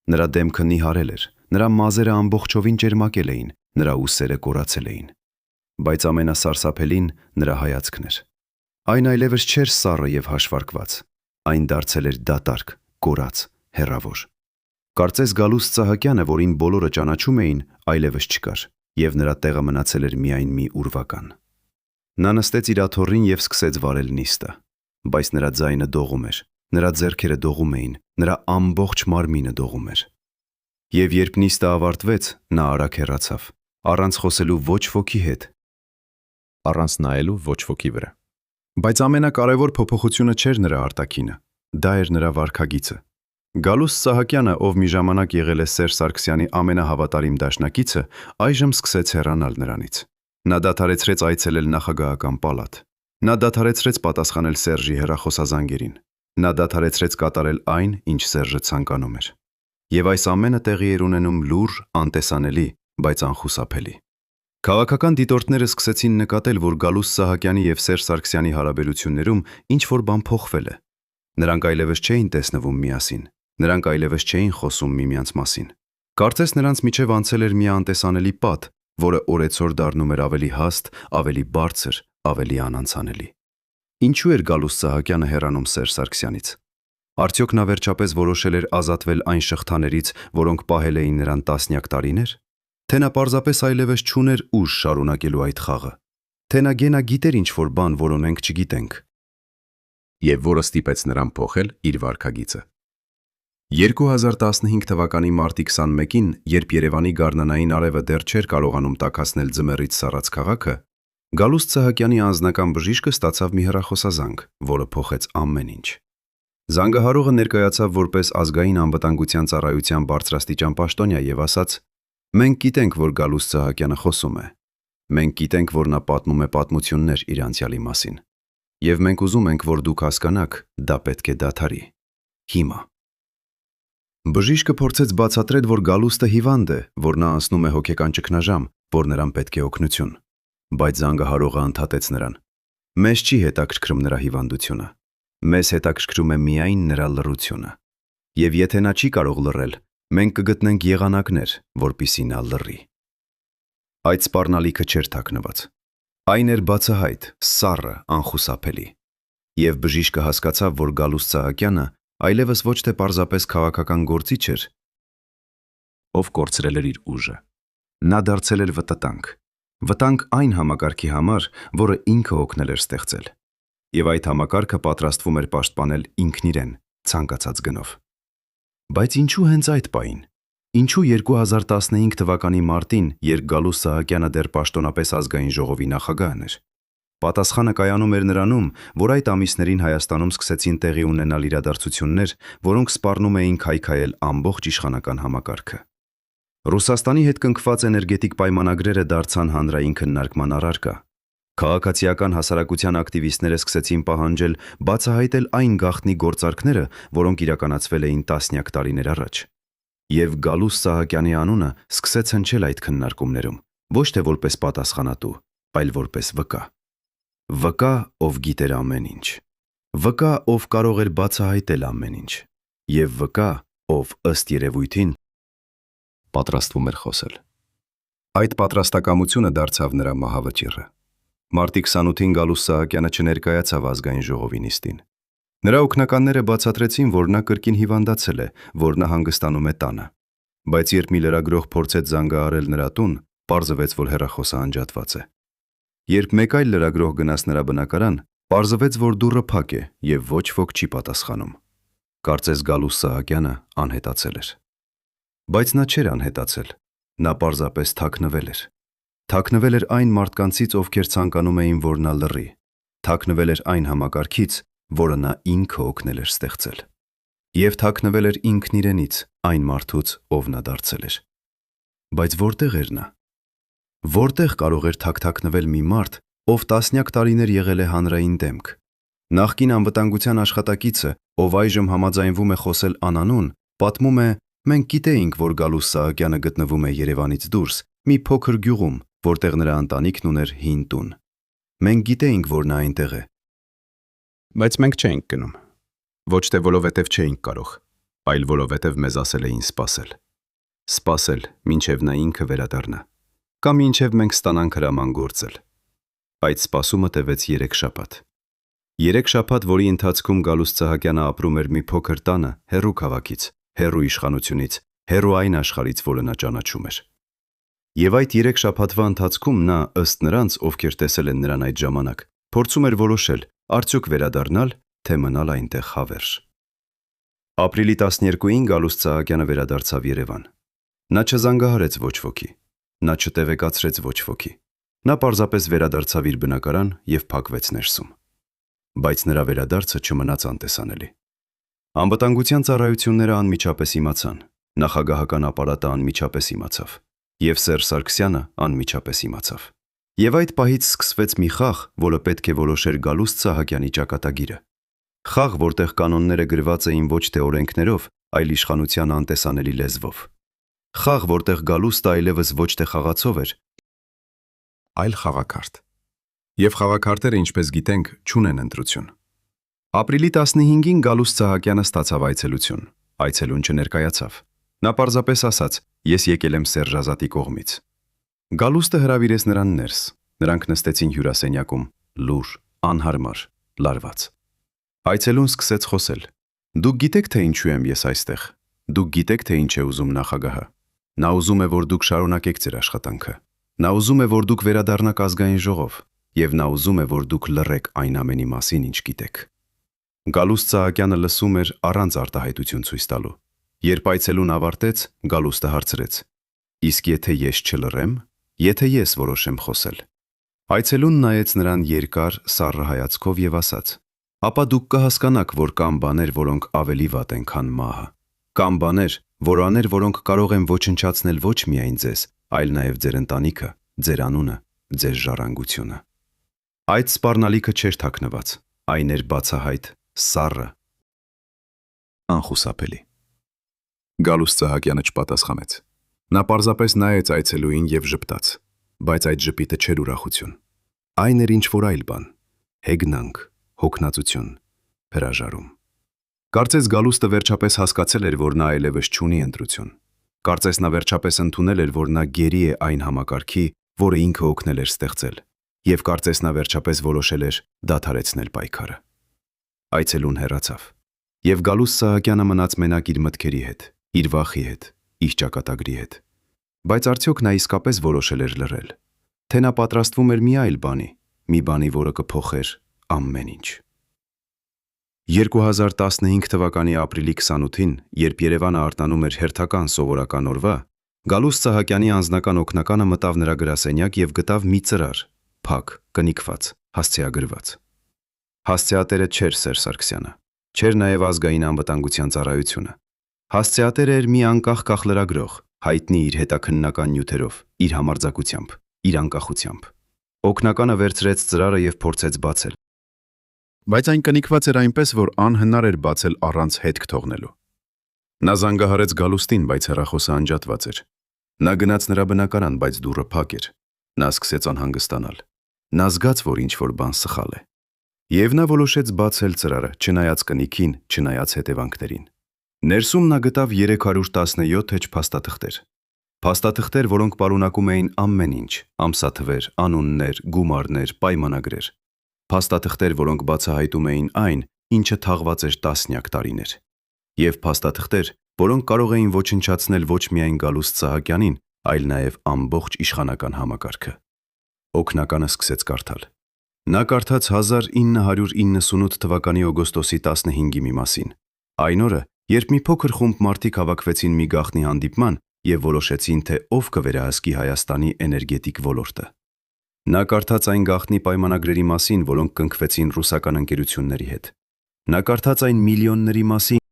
Նրա դեմքը նիհարել էր, նրա մազերը ամբողջովին ճերմակել էին, նրա ուսերը կորացել էին։ Բայց ամենասարսափելին նրա հայացքն էր։ Այն այլևս չէր սառը եւ հաշվարկված։ Այն դարձել էր դատարկ, կորած, հեռավոր։ Կարծես Գալուստ Սահակյանը, որին բոլորը ճանաչում էին, այլևս չկար, եւ նրա տեղը մնացել էր միայն մի ուրվական։ Նա նստեց իր աթոռին եւ սկսեց վարել նիստը, բայց նրա ձայնը դողում էր, նրա ձեռքերը դողում էին, նրա ամբողջ մարմինը դողում էր։ Եվ երբ նիստը ավարտվեց, նա արագ հեռացավ, առանց խոսելու ոչ ոքի հետ, առանց նայելու ոչ ոքի վրա։ Բայց ամենակարևոր փոփոխությունը չէր նրա արտաքինը, դա էր նրա վարքագիծը։ Գալուստ Սահակյանը, ով մի ժամանակ եղել է Սերժ Սարգսյանի ամենահավատարիմ դաշնակիցը, այժմ սկսեց հեռանալ նրանից։ Նա դադարեցրեց այցելել նախագահական պալատ։ Նա դադարեցրեց պատասխանել Սերժի հեռախոսազանգերին։ Նա դադարեցրեց կատարել այն, ինչ Սերժը ցանկանում էր։ Եվ այս ամենը տեղի էր ունենում լուռ, անտեսանելի, բայց անխուսափելի։ Քաղաքական դիտորդները սկսեցին նկատել, որ Գալուստ Սահակյանի եւ Սերժ Սարգսյանի հարաբերություններում ինչ-որ բան փոխվել է։ Նրանք այլևս չէին տեսնվում միասին։ Նրանք այլևս չէին խոսում միմյանց մասին։ Կարծես նրանց միջև անցել էր մի անտեսանելի պատ, որը օրեցօր դառնում էր ավելի հաստ, ավելի բարձր, ավելի անանցանելի։ Ինչու էր Գալուստ Սահակյանը հեռանում Սերժ Սարգսյանից։ Արդյոք նա վերջապես որոշել էր ազատվել այն շղթաներից, որոնք պահել էին նրան տասնյակ տարիներ։ Թե նա պարզապես այլևս չուներ ուժ շարունակելու այդ խաղը։ Թե նա գենա գիտեր ինչ-որ բան, որը մենք չգիտենք։ Եվ որը ստիպեց նրան փոխել իր վարքագիծը։ 2015 թվականի մարտի 21-ին, երբ Երևանի գարնանային արևը դեռ չէր կարողանում տաքացնել ձմեռից սառած քաղաքը, Գալուստ Սահակյանի անձնական բժիշկը ստացավ մի հեռախոսազանգ, որը փոխեց ամեն ինչ։ Զանգահարողը ներկայացավ որպես ազգային անվտանգության ծառայության բարձրաստիճան պաշտոնյա եւ ասաց. «Մենք գիտենք, որ Գալուստ Սահակյանը խոսում է։ Մենք գիտենք, որ նա պատմում է պատմություններ իր անցյալի մասին։ Եվ մենք ուզում ենք, որ դուք հասկանաք, դա պետք է դադարի։ Հիմա»։ Բժիշկը փորձեց բացատրել, որ Գալուստը հիվանդ է, որ նա անցնում է հոգեկան ճգնաժամ, որ նրան պետք է օգնություն։ Բայց զանգահարողը ընդհատեց նրան. «Մեզ չի հետաքրքրում նրա հիվանդությունը։ Մեզ հետաքրքրում է միայն նրա լռությունը։ Եվ եթե նա չի կարող լռել, մենք կգտնենք եղանակներ, որպեսզի նա լռի»։ Այդ սպառնալիքը չէր թաքնված։ Այն էր բացահայտ, սառը, անխուսափելի։ Եվ բժիշկը հասկացավ, որ Գալուստ Սահակյանը այլևս ոչ թե պարզապես քաղաքական գործիչ էր, ով կորցրել էր իր ուժը։ Նա դարձել էր վտանգ այն համակարգի համար, որը ինքը օգնել էր ստեղծել։ Եվ այդ համակարգը պատրաստվում էր պաշտպանել ինքն իրեն, ցանկացած գնով։ Բայց ինչու հենց այդ պահին։ Ինչու 2015 թվականի մարտին, երբ Գալուստ Սահակյանը դեռ պաշտոնապես Ազգային ժողովի նախագահն էր։ Պատասխանը կայանում էր նրանում, որ այդ ամիսներին Հայաստանում սկսեցին տեղի ունենալ իրադարձություններ, որոնք սպառնում էին քայքայել ամբողջ իշխանական համակարգը։ Ռուսաստանի հետ կնքված էներգետիկ պայմանագրերը դարձան հանրային քննարկման առարկա։ Քաղաքացիական հասարակության ակտիվիստները սկսեցին պահանջել բացահայտել այն գաղտնի գործարքները, որոնք իրականացվել էին տասնյակ տարիներ առաջ։ Եվ Գալուստ Սահակյանի անունը սկսեց հնչել այդ քննարկումներում, ոչ թե որպես պատասխանատու, այլ որպես վկա։ Վկա, ով գիտեր ամեն ինչ։ Վկա, ով կարող էր բացահայտել ամեն ինչ։ Եվ վկա, ով ըստ երևույթին պատրաստվում էր խոսել։ Այդ պատրաստակամությունը դարձավ նրա մահավճիռը։ Մարտի 28-ին Գալուստ Սահակյանը չներկայացավ ազգային ժողովի նիստին։ Նրա օգնականները բացատրեցին, որ նա կրկին հիվանդացել է, որ նա հանգստանում է տանը։ Բայց երբ մի լրագրող փորձեց զանգահարել նրա տուն, պարզվեց, որ հեռախոսը անջատված է։ Երբ մեկ այլ լրագրող գնաց նրա բնակարան, պարզվեց, որ դուռը փակ է եւ ոչ ոք չի պատասխանում։ Կարծես Գալուստ Սահակյանը անհետացել էր։ Բայց նա չէր անհետացել, նա պարզապես թաքնվել էր։ Թաքնվել էր այն մարդկանցից, ովքեր ցանկանում էին, որ նա լռի։ Թաքնվել էր այն համակարգից, որը նա ինքը օգնել էր ստեղծել։ Եվ թաքնվել էր ինքն իրենից, այն մարդուց, ով նա դարձել էր։ Բայց որտեղ էր նա։ Որտեղ կարող էր թաքնվել մի մարդ, ով տասնյակ տարիներ եղել է հանրային դեմք։ Նախկին անվտանգության աշխատակիցը, ով այժմ համաձայնվում է խոսել անանուն, պատմում է. «Մենք գիտեինք, որ Գալուստ Սահակյանը գտնվում է Երևանից դուրս, մի փոքր գյուղում, որտեղ նրա ընտանիքն ուներ հին տուն։ Մենք գիտեինք, որ նա այնտեղ է։ Բայց մենք չէինք գնում։ Ոչ թե որովհետև չէինք կարող, այլ որովհետև մեզ ասել էին սպասել։ Սպասել, մինչև նա ինքը վերադառնա, կամ մինչև մենք ստանանք հրաման գործել։ Այդ սպասումը տևեց 3 շաբաթ։ 3 շաբաթ, որի ընթացքում Գալուստ Սահակյանը ապրում էր մի փոքր տանը, հեռու քաղաքից, հեռու իշխանությունից, հեռու այն աշխարհից, որը նա ճանաչում էր։ Եվ այդ 3 շաբաթվա ընթացքում նա, ըստ նրանց, ովքեր տեսել են նրան այդ ժամանակ, փորձում էր որոշել, արդյոք վերադառնալ, թե մնալ այնտեղ հավերժ։ Ապրիլի 12-ին Գալուստ Սահակյանը վերադարձավ Երևան։ Նա չզանգահարեց ոչ ոքի, նա չտևեկացրեց ոչ ոքի։ Նա պարզապես վերադարձավ իր բնակարան եւ փակվեց ներսում։ Բայց նրա վերադարձը չմնաց անտեսանելի։ Անվտանգության ծառայությունները անմիջապես իմացան, նախագահական ապարատը անմիջապես իմացավ, եւ Սերժ Սարգսյանը անմիջապես իմացավ։ Եվ այդ պահից սկսվեց մի խաղ, որը պետք է որոշեր Գալուստ Սահակյանի ճակատագիրը։ Խաղ, որտեղ կանոնները գրված էին ոչ թե օրենքներով, այլ իշխանության անտեսանելի լեզվով։ Խաղ, որտեղ Գալուստը այլևս ոչ թե խաղացով էր, այլ խաղաքարտ։ Եվ խաղաքարտերը, ինչպես գիտենք, չունեն ընտրություն։ Ապրիլի 15-ին Գալուստ Սահակյանը ստացավ այցելություն։ Այցելուն չներկայացավ։ Նա պարզապես ասաց. «Ես եկել եմ Սերժ Ազատի կողմից»։ Գալուստը հրավիրեց նրան ներս։ Նրանք նստեցին հյուրասենյակում, լուռ, անհարմար, լարված։ Այցելուն սկսեց խոսել. «Դուք գիտեք, թե ինչու եմ ես այստեղ։ Դուք գիտեք, թե ինչ է ուզում նախագահը։ Նա ուզում է, որ դուք շարունակեք ձեր աշխատանքը։ Նա ուզում է, որ դուք վերադառնաք ազգային ժողով, եւ նա ուզում է, որ դուք լռեք այն ամենի մասին, ինչ գիտեք»։ Գալուստ Սահակյանը լսում էր առանց արտահայտություն ցույց տալու։ Երբ այցելուն ավարտեց, Գալուստը հարցրեց. «Իսկ եթե ես չլռեմ, եթե ես որոշեմ խոսել»։ Այցելուն նայեց նրան երկար, սառը հայացքով եւ ասաց. «Ապա դուք կհասկանաք, որ կան բաներ, որոնք ավելի վատ են, քան մահը։ Կան բաներ, որոնք կարող են ոչնչացնել ոչ միայն ձեզ, այլ նաեւ ձեր ընտանիքը, ձեր անունը, ձեր ժառանգությունը»։ Այդ սպառնալիքը չէր թաքնված, այն էր բացահայտ, սառը, անխուսափելի։ Գալուստ Սահակյանը չպատասխանեց։ Նա պարզապես նայեց այցելուին եւ ժպտաց, բայց այդ ժպիտը չէր ուրախություն։ Այն էր ինչ-որ այլ բան՝ հեգնանք, հոգնածություն, հրաժարում։ Կարծես Գալուստը վերջապես հասկացել էր, որ նա այլևս չունի ընտրություն։ Կարծես նա վերջապես ընդունել էր, որ նա գերի է այն համակարգի, որը ինքը օգնել էր ստեղծել, եւ կարծես նա վերջապես որոշել էր դադարեցնել պայքարը։ Այցելուն հեռացավ, եւ Գալուստ Սահակյանը մնաց մենակ իր մտքերի հետ, իր վախի հետ, իր ճակատագրի հետ։ Բայց արդյոք նա իսկապես որոշել էր լռել, թե նա պատրաստվում էր մի այլ բանի, մի բանի, որը կփոխեր ամեն ինչ։ 2015 թվականի ապրիլի 28-ին, երբ Երևանը արտանում էր հերթական սովորական օրվա, Գալուստ Սահակյանի անձնական օգնականը մտավ նրա գրասենյակ եւ գտավ մի ծրար, փակ, կնիկված, հասցեագրված։ Հասցեատերը չէր Սերժ Սարգսյանը, չէր նաեւ ազգային անվտանգության ծառայությունը։ Հասցեատերը էր մի անկախ կախլրագրող, հայտնի իր հետաքննական նյութերով, իր համարձակությամբ, իր անկախությամբ։ Օգնականը վերցրեց ծրարը եւ փորձեց բացել։ Բայց այն կնիկված էր այնպես, որ անհնար էր բացել առանց հետք թողնելու։ Նա զանգահարեց Գալուստին, բայց հեռախոսը անջատված էր։ Նա գնաց նրա բնակարան, բայց դուռը փակ էր։ Նա սկսեց անհանգստանալ։ Նա զգաց, որ ինչ-որ բան սխալ է։ Եվ նա որոշեց բացել ծրարը, չնայած կնիքին, չնայած հետևանքներին։ Ներսում նա գտավ 317 հեչ փաստաթղթեր։ Փաստաթղթեր, որոնք պարունակում էին ամեն ինչ՝ ամսաթվեր, անուններ, գումարներ, պայմանագրեր։ Փաստաթղթեր, որոնք բացահայտում էին այն, ինչը թաղված էր տասնյակ տարիներ։ Եվ փաստաթղթեր, որոնք կարող էին ոչնչացնել ոչ միայն Գալուստ Սահակյանին, այլ նաև ամբողջ իշխանական համակարգը։ Օգնականը սկսեց կարդալ։ Նա կարդաց 1998 թվականի օգոստոսի 15-ի մի մասին։ Այն օրը, երբ մի փոքր խումբ մարդիկ հավաքվեցին մի գաղտնի հանդիպման եւ որոշեցին, թե ով կվերահսկի Հայաստանի էներգետիկ ոլորտը։ Նա կարդաց այն գաղտնի պայմանագրերի մասին, որոնք կնքվեցին ռուսական ընկերությունների հետ։ Նա կարդաց այն միլիոնների մասին,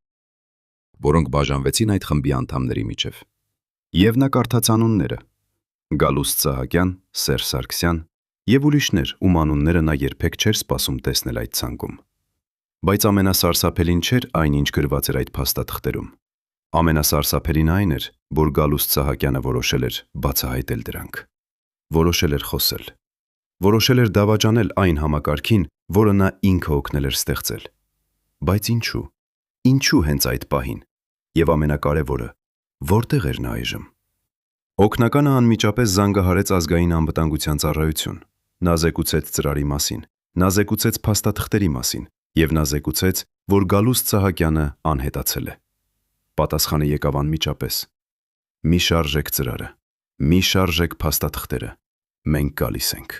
որոնք բաժանվեցին այդ խմբի անդամների միջև։ Եվ նա կարդաց անունները՝ Գալուստ Սահակյան, Սերժ Սարգսյան եւ ուրիշներ, ում անունները նա երբեք չէր սպասում տեսնել այդ ցանկում։ Բայց ամենասարսափելին չէր այն, ինչ գրված էր այդ փաստաթղթերում։ Ամենասարսափելին այն էր, որ Գալուստ Սահակյանը որոշել էր բացահայտել դրանք։ Որոշել էր խոսել։ Որոշել էր դավաճանել այն համակարգին, որը նա ինքը օգնել էր ստեղծել։ Բայց ինչու։ Ինչու հենց այդ պահին։ Եվ ամենակարևորը, որտեղ էր նա այժմ։ Օգնականը անմիջապես զանգահարեց ազգային անվտանգության ծառայություն։ Նա զեկուցեց ծրարի մասին, նա զեկուցեց փաստաթղթերի մասին, եւ նա զեկուցեց, որ Գալուստ Սահակյանը անհետացել է։ Պատասխանը եկավ անմիջապես։ Մի շարժեք ծրարը, մի շարժեք փաստաթղթերը, մենք գալիս ենք։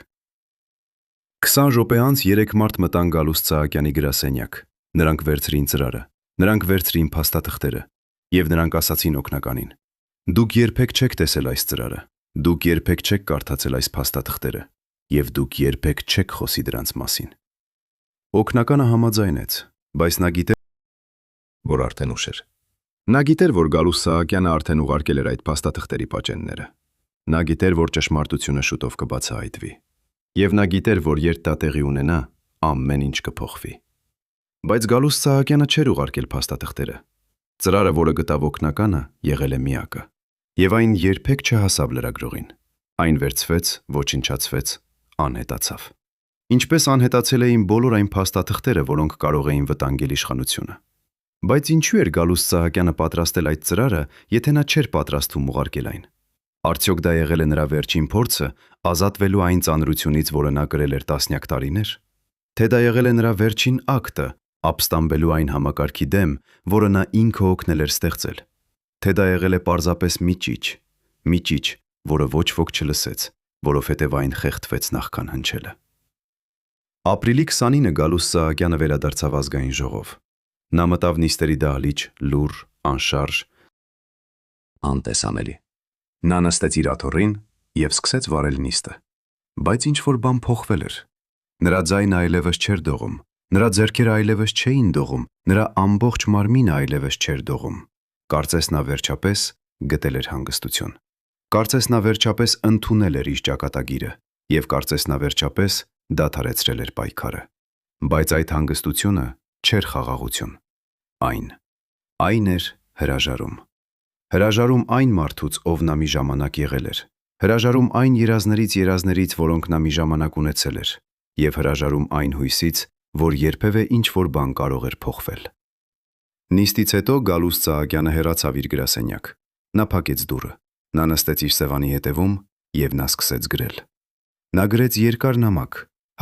20 րոպե անց 3 մարդ մտան Գալուստ Սահակյանի գրասենյակ։ Նրանք վերցրին ծրարը, նրանք վերցրին փաստաթղթերը, եւ նրանք ասացին օգնականին. Դուք երբեք չեք տեսել այս ծրարը, դուք երբեք չեք կարդացել այս փաստաթղթերը, եւ դուք երբեք չեք խոսի դրանց մասին։ Օգնականը համաձայնեց, բայց նա գիտեր, որ արդեն ուշ էր։ Նա գիտեր, որ Գալուստ Սահակյանը արդեն ուղարկել էր այդ փաստաթղթերի պատճենները։ Նա գիտեր, որ ճշմարտությունը շուտով կբացահայտվի։ Եվ նա գիտեր, որ երբ դա տեղի ունենա, ամեն ինչ կփոխվի։ Բայց Գալուստ Սահակյանը չէր ուղարկել փաստաթղթերը։ Ծրարը, որը գտավ օգնականը, եղել է միակը։ Եվ այն երբեք չհասավ լրագրողին։ Այն վերցվեց, ոչնչացվեց, անհետացավ։ Ինչպես անհետացել էին բոլոր այն փաստաթղթերը, որոնք կարող էին վտանգել իշխանությունը։ Բայց ինչու էր Գալուստ Սահակյանը պատրաստել այդ ծրարը, եթե նա չէր պատրաստվում ուղարկել այն։ Արդյոք դա եղել է նրա վերջին փորձը ազատվելու այն ծանրությունից, որը նա կրել էր տասնյակ տարիներ։ Թե դա եղել է նրա վերջին ակտը, ապստամբելու այն համակարգի դեմ, որը նա ինքը օգնել էր ստեղծել։ Թե դա եղել է պարզապես մի ճիչ, որը ոչ ոք չլսեց, որովհետև այն խեղդվեց նախքան հնչելը։ Ապրիլի 29-ը Գալուստ Սահակյանը վերադարձավ ազգային ժողով։ Նա մտավ նիստերի դահլիճ, լուռ, անշարժ, անտեսանելի։ Նա նստեց իր աթոռին եւ սկսեց վարել նիստը։ Բայց ինչ-որ բան փոխվել էր։ Նրա ձայնը այլևս չէր դողում, նրա ձեռքերը այլևս չէին դողում, նրա ամբողջ մարմինը այլևս չէր դողում։ Կարծես նա վերջապես գտել էր հանգստություն։ Կարծես նա վերջապես ընդունել էր իր ճակատագիրը, եւ կարծես նա վերջապես դադարեցրել էր պայքարը։ Բայց այդ հանգստությունը չէր խաղաղություն։ Այն էր հրաժարում։ Հրաժարում այն մարդուց, ով նա մի ժամանակ եղել էր։ Հրաժարում այն երազներից, որոնք նա մի ժամանակ ունեցել էր, եւ հրաժարում այն հույսից, որ երբևէ ինչ-որ բան կարող էր փոխվել։ Նիստից հետո Գալուստ Սահակյանը հեռացավ իր գրասենյակ։ Նա փակեց դուռը։ Նա նստեց իր սեղանի հետևում եւ նա սկսեց գրել։ Նա գրեց երկար նամակ,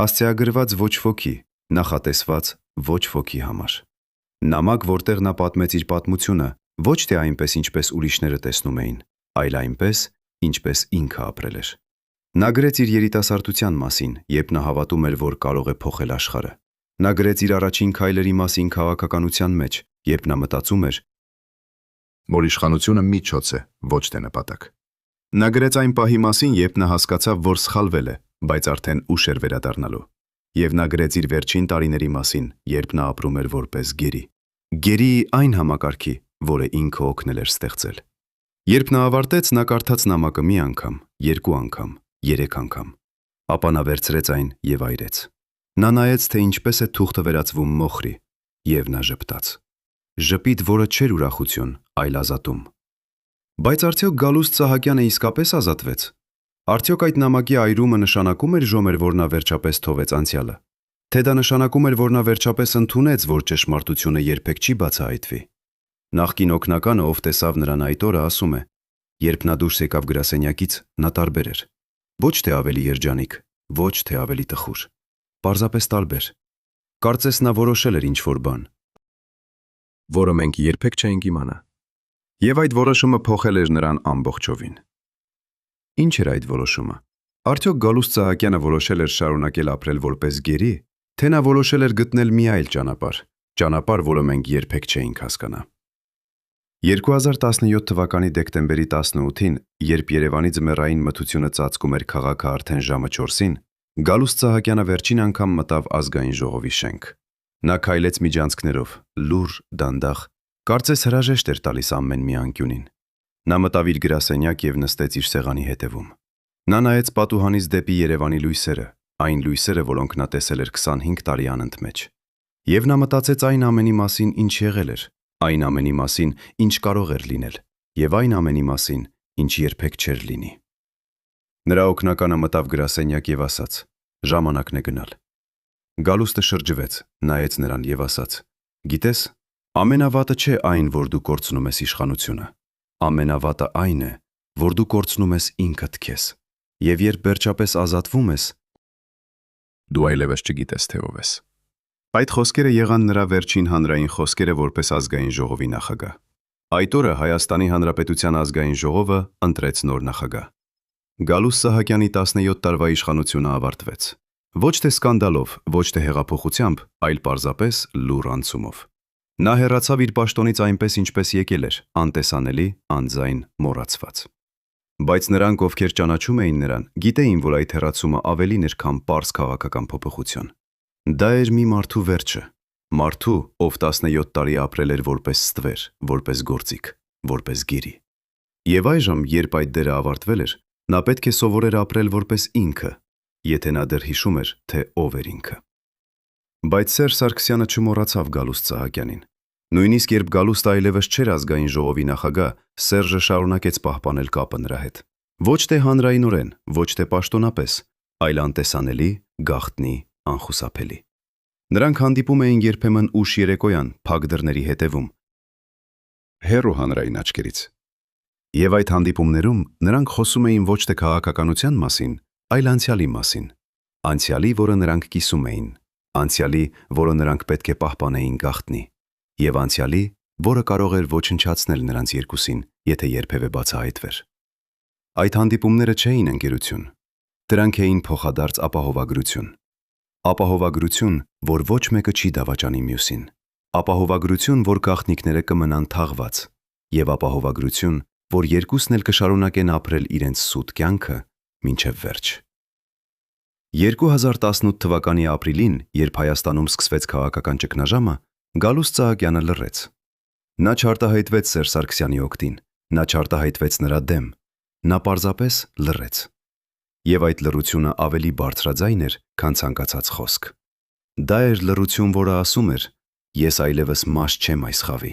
հասցեագրված ոչ ոքի, նախատեսված ոչ ոքի համար։ Նամակ, որտեղ նա պատմեց իր պատմությունը, ոչ թե այնպես, ինչպես ուրիշները տեսնում էին, այլ այնպես, ինչպես ինքը ապրել էր։ Նա գրեց իր երիտասարդության մասին, երբ նա հավատում էր, որ կարող է փոխել աշխարհը։ Նա գրեց իր առաջին քայլերի մասին քաղաքականության մեջ, երբ նա մտածում էր, որ իշխանությունը միջոց է, ոչ թե նպատակ։ Նա գրեց այն պահի մասին, երբ նա հասկացավ, որ սխալվել է, բայց արդեն ուշ էր վերադառնալու։ Եվ նա գրեց իր վերջին տարիների մասին, երբ նա ապրում էր որպես գերի։ Գերի այն համակարգի, որը ինքը օգնել էր ստեղծել։ Երբ նա ավարտեց, նա կարդաց նամակը մի անգամ, երկու անգամ, երեք անգամ, ապա նա վերցրեց այն եւ այրեց։ Նա նայեց, թե ինչպես է թուղթը վերածվում մոխրի, եւ նա ժպտաց։ Ժպիտ, որը չէր ուրախություն, այլ ազատում։ Բայց արդյոք Գալուստ Սահակյանը իսկապես ազատվեց։ Արդյոք այդ նամակի այրումը նշանակում էր Ժոմեր, որ նա վերջապես թողեց անցյալը։ Թե դա նշանակում էր, որ նա վերջապես ընդունեց, որ ճշմարտությունը երբեք չի բացահայտվի։ Նախկին օգնականը, ով տեսավ նրան այդ օրը, ասում է. երբ նա դուրս եկավ գրասենյակից, նա տարբեր էր։ Ոչ թե ավելի երջանիկ, ոչ թե ավելի տխուր։ Պարզապես տարբեր։ Կարծես նա որոշել էր ինչ-որ բան, որը մենք երբեք չէինք իմանա։ Եվ այդ որոշումը փոխել էր նրան ամբողջովին։ Ինչ էր այդ որոշումը։ Արդյոք Գալուստ Սահակյանը որոշել էր շարունակել ապրել որպես գերի, թե նա որոշել էր գտնել մի այլ ճանապարհ, որը մենք երբեք չէինք հասկանա։ 2017 թվականի դեկտեմբերի 18-ին, երբ Երևանի ձմեռային մթությունը ծածկում էր քաղաքը արդեն ժամը 4-ին, Գալուստ Սահակյանը վերջին անգամ մտավ ազգային ժողովի շենք։ Նա քայլեց միջանցքներով, լուռ, դանդաղ, կարծես հրաժեշտ էր տալիս ամեն մի անկյունին։ Նա մտավ իր գրասենյակ եւ նստեց իր սեղանի հետևում։ Նա նայեց պատուհանից դեպի Երևանի լույսերը, այն լույսերը, որոնք նա տեսել էր 25 տարի անընդմեջ։ Եվ նա մտածեց այն ամենի մասին, ինչ եղել էր, այն ամենի մասին, ինչ կարող էր լինել, եւ այն ամենի մասին, ինչ երբեք չէր լինի։ Նրա օգնականը մտավ գրասենյակ եւ ասաց. «Ժամանակն է գնալ»։ Գալուստը շրջվեց, նայեց նրան եւ ասաց. «Գիտես, ամենավատը չէ այն, որ դու կորցնում ես իշխանությունը։ Ամենավատը այն է, որ դու կորցնում ես ինքդ քեզ։ Եվ երբ վերջապես ազատվում ես, դու այլևս չգիտես թե ով ես»։ Այդ խոսքերը եղան նրա վերջին հանրային խոսքերը որպես ազգային ժողովի նախագահ։ Այդ օրը Հայաստանի Հանրապետության ազգային ժողովը ընտրեց նոր նախագահ։ Գալուստ Սահակյանի 17 տարվա իշխանությունը ավարտվեց։ Ոչ թե սկանդալով, ոչ թե հեղափոխությամբ, այլ պարզապես լուռ անցումով։ Նա հեռացավ իր պաշտոնից այնպես, ինչպես եկել էր, անտեսանելի, անձայն, մոռացված։ Բայց նրանք, ովքեր ճանաչում էին նրան, գիտեին, որ այդ հեռացումը ավելին էր, քան պարզ քաղաքական փոփոխություն։ Դա էր մի մարդու վերջը, մարդու, ով 17 տարի ապրել էր որպես ստվեր, որպես գործիք, որպես գերի։ Եվ այժմ, երբ այդ դերը ավարտվել էր, նա պետք է սովորեր ապրել որպես ինքը, եթե նա դեռ հիշում էր, թե ով էր ինքը։ Բայց Սերժ Սարգսյանը չմոռացավ Գալուստ Սահակյանին։ Նույնիսկ երբ Գալուստը այլևս չէր ազգային ժողովի նախագահ, Սերժը շարունակեց պահպանել կապը նրա հետ։ Ոչ թե հանրայնորեն, ոչ թե պաշտոնապես, այլ անտեսանելի, գաղտնի, անխուսափելի։ Նրանք հանդիպում էին երբեմն ուշ երեկոյան, փակ դռների հետևում, հեռու հանրային աչքերից։ Եվ այդ հանդիպումներում նրանք խոսում էին ոչ թե քաղաքականության մասին, այլ անցյալի մասին։ Անցյալի, որը նրանք կիսում էին, անցյալի, որը նրանք պետք է պահպանեին գաղտնի, եւ անցյալի, որը կարող էր ոչնչացնել նրանց երկուսին, եթե երբևէ բացահայտվեր։ Այդ հանդիպումները չէին ընկերություն, դրանք էին փոխադարձ ապահովագրություն։ Ապահովագրություն, որ ոչ մեկը չի դավաճանի մյուսին։ Ապահովագրություն, որ գաղտնիքները կմնան թաղված, եւ ապահովագրություն, որ երկուսն էլ կշարունակեն ապրել իրենց սուտ կյանքը մինչև վերջ։ 2018 թվականի ապրիլին, երբ Հայաստանում սկսվեց քաղաքական ճգնաժամը, Գալուստ Սահակյանը լռեց։ Նա չարտահայտվեց Սերժ Սարգսյանի օգտին, նա չարտահայտվեց նրա դեմ, նա պարզապես լռեց։ Եվ այդ լռությունը ավելի բարձրաձայն էր, քան ցանկացած խոսք։ Դա էր լռություն, որը ասում էր. «Ես այլևս մաս չեմ այս խավի»։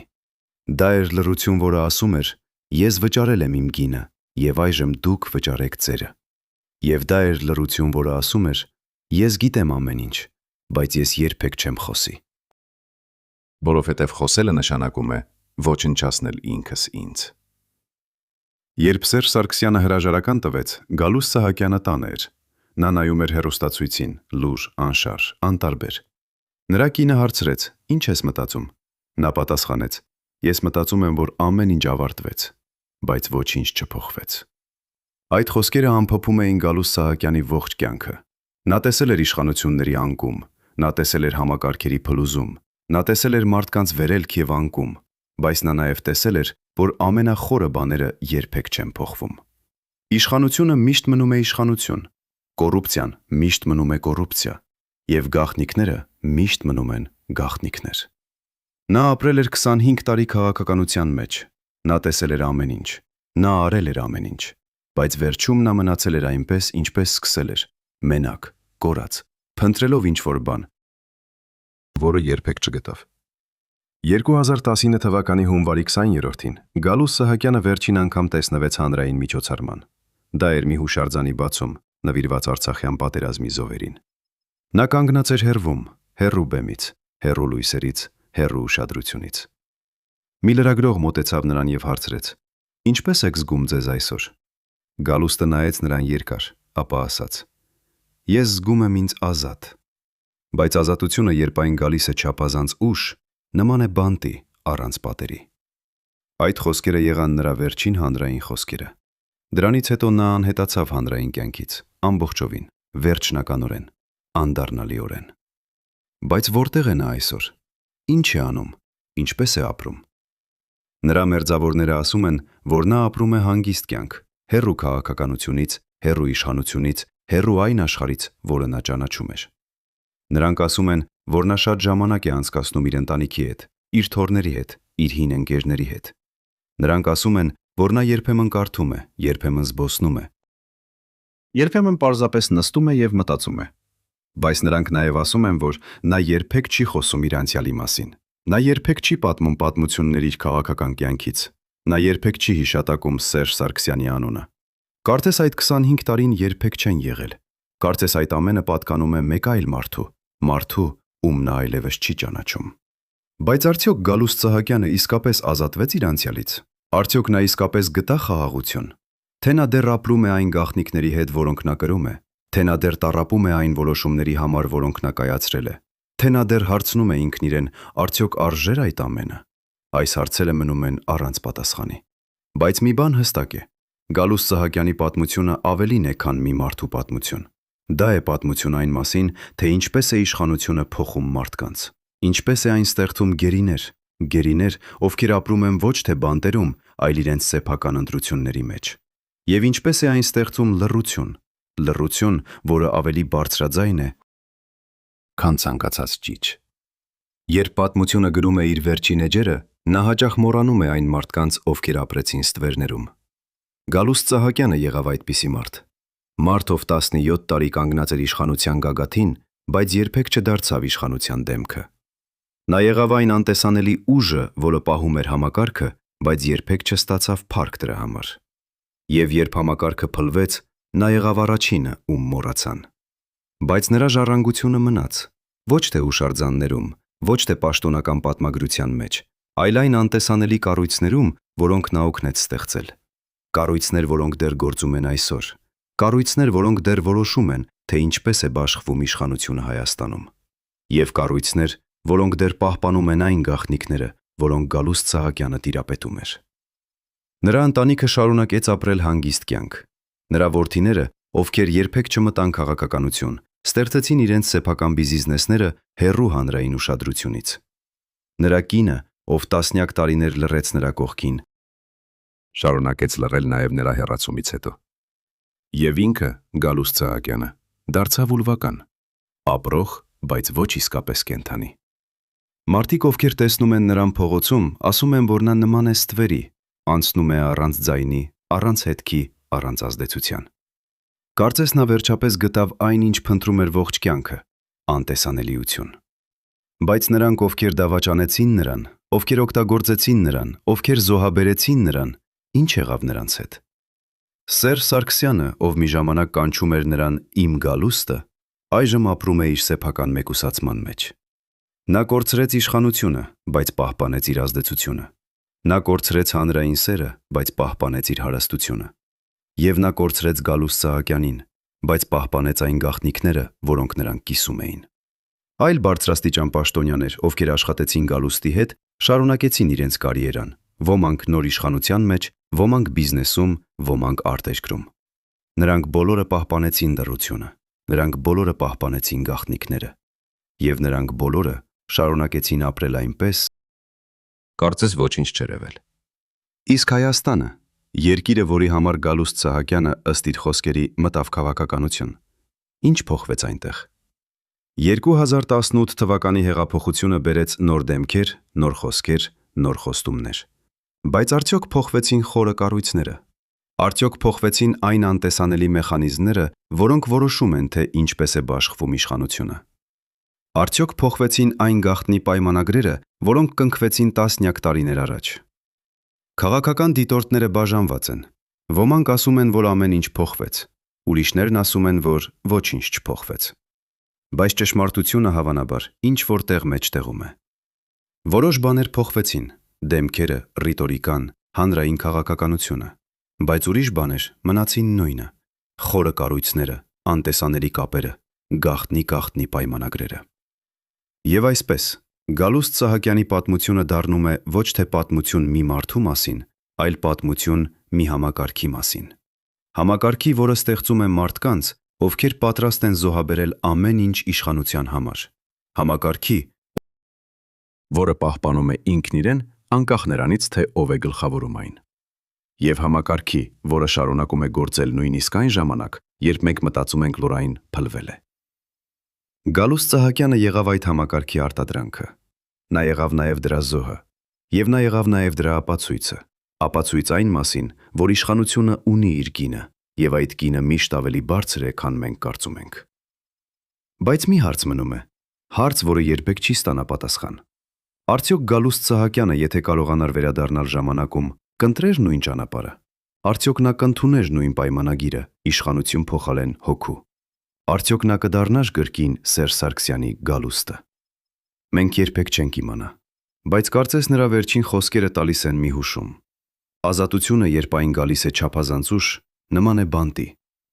Դա էր լռություն, որը ասում էր. «Ես վճարել եմ իմ գինը, եւ այժմ դուք վճարեք ձերը»։ Եվ դա էր լռություն, որը ասում էր. «Ես գիտեմ ամեն ինչ, բայց ես երբեք չեմ խոսի»։ Որովհետև խոսելը նշանակում է ոչնչացնել ինքս ինձ։ Երբ Սերժ Սարգսյանը հրաժարական տվեց, Գալուստ Սահակյանը տանը էր։ Նա նայում էր հեռուստացույցին, լուռ, անշարժ, անտարբեր։ Նրա կինը հարցրեց. «Ինչ ես մտածում»։ Նա պատասխանեց. «Ես մտածում եմ, որ ամեն ինչ ավարտվեց, բայց ոչինչ չփոխվեց»։ Այդ խոսքերը ամփոփում էին Գալուստ Սահակյանի ողջ կյանքը։ Նա տեսել էր իշխանությունների անկում, նա տեսել էր համակարգերի փլուզում, նա տեսել էր մարդկանց վերելք եւ անկում, բայց նա նաև տեսել էր, որ ամենախորը բաները երբեք չեն փոխվում։ Իշխանությունը միշտ մնում է իշխանություն, կոռուպցիան միշտ մնում է կոռուպցիա, եւ գաղտնիքները միշտ մնում են գաղտնիքներ։ Նա ապրել էր 25 տարի քաղաքականության մեջ, նա տեսել էր ամեն ինչ, Նա արել էր ամեն ինչ, բայց վերջում նա մնացել էր այնպես, ինչպես սկսել էր, մենակ, կորած, փնտրելով ինչ-որ բան, որը երբեք չգտավ։ 2019 թվականի հունվարի 20-ին Գալուս Սահակյանը վերջին անգամ տեսնվեց հանրային միջոցառման։ Դա էր մի հուշարձանի բացում, նվիրված Արցախյան պատերազմի զոհերին։ Նա կանգնած էր հեռվում, հեռու բեմից, հեռու լույսերից, հեռու ուշադրությունից։ Մի լրագրող մոտեցավ նրան եւ հարցրեց. «Ինչպես եք զգում ձեզ այսօր»։ Գալուստը նայեց նրան երկար, ապա ասաց. «Ես զգում եմ ինձ ազատ»։ Բայց ազատությունը, երբ այն գալիս է չափազանց ուշ, նման է բանտի առանց պատերի։ Այդ խոսքերը եղան նրա վերջին հանրային խոսքերը։ Դրանից հետո նա անհետացավ հանրային կյանքից, ամբողջովին, վերջնականորեն, անդառնալիորեն։ Բայց որտեղ է նա այսօր։ Ինչ է անում, ինչպես է ապրում։ Նրա մերձավորները ասում են, որ նա ապրում է հանգիստ կյանք, հեռու քաղաքականությունից, հեռու իշխանությունից, հեռու այն աշխարհից, որը նա ճանաչում էր։ Նրանք ասում են, որ նա շատ ժամանակ է անցկացնում իր ընտանիքի հետ, իր թոռների հետ, իր հին ընկերների հետ։ Նրանք ասում են, որ նա երբեմն կարդում է, երբեմն զբոսնում է։ Երբեմն պարզապես նստում է եւ մտածում է։ Բայց նրանք նաև ասում են, որ նա երբեք չի խոսում իր անցյալի մասին։ Նա երբեք չի պատմում պատմություններ իր քաղաքական կյանքից։ Նա երբեք չի հիշատակում Սերժ Սարգսյանի անունը։ Կարծես այդ 25 տարին երբեք չեն եղել։ Կարծես այդ ամենը պատկանում է մեկ այլ մարդու, ում նա այլևս չի ճանաչում։ Բայց արդյոք Գալուստ Սահակյանը իսկապես ազատվեց իր անցյալից։ Արդյոք նա իսկապես գտա խաղաղություն։ Թե նա դեռ ապրում է այն գաղտնիքների հետ, որոնք նա կրում է։ Թե նա դեռ տառապում է այն որոշումների համար, որոնք նա կայացրել է։ Թե նա դեռ հարցնում է ինքն իրեն, արդյոք արժե՞ր այդ ամենը։ Այս հարցերը մնում են առանց պատասխանի։ Բայց մի բան հստակ է. Գալուստ Սահակյանի պատմությունը ավելին է, քան մի մարդու պատմություն։ Դա է պատմություն այն մասին, թե ինչպես է իշխանությունը փոխում մարդկանց։ Ինչպես է այն ստեղծում գերիներ, ովքեր ապրում են ոչ թե բանտերում, այլ իրենց սեփական ընտրությունների մեջ։ Եվ ինչպես է այն ստեղծում լռություն, որը ավելի բարձրաձայն է, քան ցանկացած ճիչ։ Երբ պատմությունը գրում է իր վերջին էջերը, նա հաճախ մոռանում է այն մարդկանց, ովքեր ապրեցին ստվերներում։ Գալուստ Սահակյանը եղավ այդպիսի մարդ, ով 17 տարի կանգնած էր իշխանության գագաթին, բայց երբեք չդարձավ իշխանության դեմքը։ Նա եղավ այն անտեսանելի ուժը, որը պահում էր համակարգը, բայց երբեք չստացավ փառք դրա համար։ Եվ երբ համակարգը փլվեց, նա եղավ առաջինը, ում մոռացան։ Բայց նրա ժառանգությունը մնաց, ոչ թե հուշարձաններում, ոչ թե պաշտոնական պատմագրության մեջ, այլ այն անտեսանելի կառույցներում, որոնք նա օգնեց ստեղծել։ Կառույցներ, որոնք դեռ գործում են այսօր։ Կառույցներ, որոնք դեռ որոշում են, թե ինչպես է բաշխվում իշխանությունը Հայաստանում։ Եվ կառույցներ, որոնք դեռ պահպանում են այն գաղտնիքները, որոնք Գալուստ Սահակյանը տիրապետում էր։ Նրա ընտանիքը շարունակեց ապրել հանգիստ կյանք։ Նրա որդիները, ովքեր երբեք չմտան քաղաքականություն, ստեղծեցին իրենց սեփական բիզնեսները հեռու հանրային ուշադրությունից։ Նրա կինը, ով տասնյակ տարիներ լռեց նրա կողքին, շարունակեց լռել նաև նրա հեռացումից հետո։ Եվ ինքը, Գալուստ Սահակյանը, դարձավ ուրվական, ապրող, բայց ոչ իսկապես կենդանի։ Մարդիկ, ովքեր տեսնում են նրան փողոցում, ասում են, որ նա նման է ստվերի, անցնում է առանց ձայնի, առանց հետքի, առանց ազդեցության։ Կարծես նա վերջապես գտավ այն, ինչ փնտրում էր ողջ կյանքը՝ անտեսանելիություն։ Բայց նրանք, ովքեր դավաճանեցին նրան, ովքեր օգտագործեցին նրան, ովքեր զոհաբերեցին նրան, ինչ եղավ նրանց հետ։ Սերժ Սարգսյանը, ով մի ժամանակ կանչում էր նրան «իմ Գալուստը», այժմ ապրում է իր սեփական մեկուսացման մեջ։ Նա կորցրեց իշխանությունը, բայց պահպանեց իր ազդեցությունը։ Նա կորցրեց հանրային սերը, բայց պահպանեց իր հարստությունը։ Եվ նա կորցրեց Գալուստ Սահակյանին, բայց պահպանեց այն գաղտնիքները, որոնք նրան կիսում էին։ Այլ բարձրաստիճան պաշտոնյաներ, ովքեր աշխատեցին Գալուստի հետ, շարունակեցին իրենց կարիերան, ոմանք նոր իշխանության մեջ, ոմանք բիզնեսում, ոմանք արտերկրում։ Նրանք բոլորը պահպանեցին լռությունը, նրանք բոլորը պահպանեցին գաղտնիքները, եւ նրանք բոլորը շարունակեցին ապրել այնպես, կարծես ոչինչ չէր եղել։ Իսկ Հայաստանը, երկիրը, որի համար Գալուստ Սահակյանը, ըստ իր խոսքերի, մտավ քաղաքականություն, ինչ փոխվեց այնտեղ։ 2018 թվականի հեղափոխությունը բերեց նոր դեմքեր, նոր խոսքեր, նոր խոստումներ։ Բայց արդյոք փոխվեցին խորը կառույցները։ Արդյոք փոխվեցին այն անտեսանելի մեխանիզմները, որոնք որոշում են, թե ինչպես է բաշխվում իշխանությունը։ Արդյոք փոխվեցին այն գաղտնի պայմանագրերը, որոնք կնքվեցին տասնյակ տարիներ առաջ։ Քաղաքական դիտորդները բաժանված են։ Ոմանք ասում են, որ ամեն ինչ փոխվեց, ուրիշներն ասում են, որ ոչինչ չփոխվեց։ Բայց ճշմարտությունը հավանաբար ինչ-որ տեղ մեջտեղում է։ Որոշ բաներ փոխվեցին՝ դեմքերը, ռիտորիկան, հանրային քաղաքականությունը, բայց ուրիշ բաներ մնացին նույնը՝ խորը կառույցները, անտեսանելի կապերը, գաղտնի պայմանագրերը։ Եվ այսպես, Գալուստ Սահակյանի պատմությունը դառնում է ոչ թե պատմություն մի մարդու մասին, այլ պատմություն մի համակարգի մասին։ Համակարգի, որը ստեղծում է մարդկանց, ովքեր պատրաստ են զոհաբերել ամեն ինչ իշխանության համար։ Համակարգի, որը պահպանում է ինքն իրեն, անկախ նրանից, թե ով է գլխավորում այն։ Եվ համակարգի, որը շարունակում է գործել նույնիսկ այն ժամանակ, երբ մենք մտածում ենք, որ այն փլվել է։ Գալուստ Սահակյանը եղավ այդ համակարգի արտադրանքը։ Նա եղավ նաև դրա զոհը, եւ նա եղավ նաև դրա ապացույցը։ Ապացույց այն մասին, որ իշխանությունը ունի իր գինը, եւ այդ գինը միշտ ավելի բարձր է, քան մենք կարծում ենք։ Բայց մի հարց մնում է, հարց, որը երբեք չի ստանա պատասխան։ Արդյոք Գալուստ Սահակյանը, եթե կարողանար վերադառնալ ժամանակում, կընտրեր նույն ճանապարհը։ Արդյոք նա կընդուներ նույն պայմանագիրը՝ իշխանություն փոխարեն հոգու։ Արդյոք նա կդառնար գրքին Սերժ Սարգսյանի Գալուստը։ Մենք երբեք չենք իմանա, բայց կարծես նրա վերջին խոսքերը տալիս են մի հուշում։ Ազատությունը, երբ այն գալիս է չափազանց ուշ, նման է բանտի,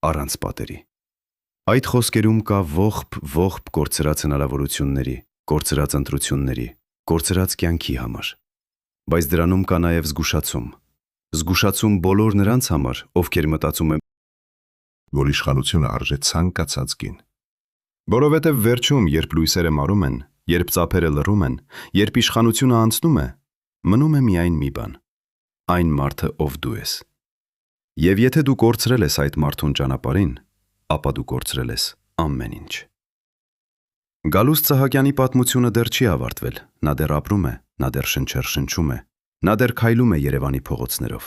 առանց պատերի։ Այդ խոսքերում կա ողբ կորցրած հնարավորությունների, կորցրած ընտրությունների, կորցրած կյանքի համար։ Բայց դրանում կա նաև զգուշացում բոլոր նրանց համար, ովքեր մտածում են, որ իշխանությունը արժե ցանկացած գին։ Որովհետև վերջում, երբ լույսերը մարում են, երբ ծափերը լռում են, երբ իշխանությունը անցնում է, մնում է միայն մի բան՝ այն մարդը, ով դու ես։ Եվ եթե դու կորցրել ես այդ մարդուն ճանապարհին, ապա դու կորցրել ես ամեն ինչ։ Գալուստ Սահակյանի պատմությունը դեռ չի ավարտվել, նա դեռ ապրում է, նա դեռ շնչում է, նա դեռ քայլում է Երևանի փողոցներով։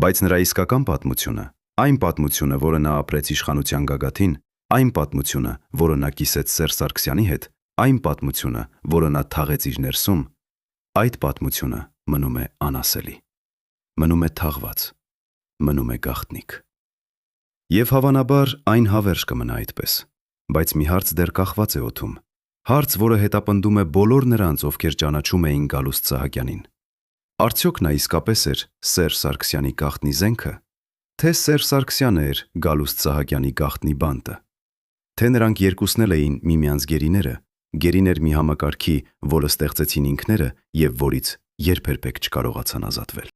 Բայց նրա իսկական պատմությունը, այն պատմությունը, որը նա ապրեց իշխանության գագաթին, այն պատմությունը, որը նա կիսեց Սերժ Սարգսյանի հետ, այն պատմությունը, որը նա թաղեց իր ներսում, այդ պատմությունը մնում է անասելի, մնում է թաղված, մնում է գաղտնիք։ Եվ հավանաբար այն հավերժ կմնա այդպես, բայց մի հարց դեռ կախված է օդում, հարց, որը հետապնդում է բոլոր նրանց, ովքեր ճանաչում էին Գալուստ Սահակյանին։ Արդյոք նա իսկապես էր Սերժ Սարգսյանի գաղտնի զենքը, թե Սերժ Սարգսյանը էր Գալուստ Սահակյանի գաղտնի բանտը, թե նրանք երկուսն էլ էին միմյանց գերիներ մի համակարգի, որը ստեղծեցին ինքները և որից երբեք չկարողացան ազատվել։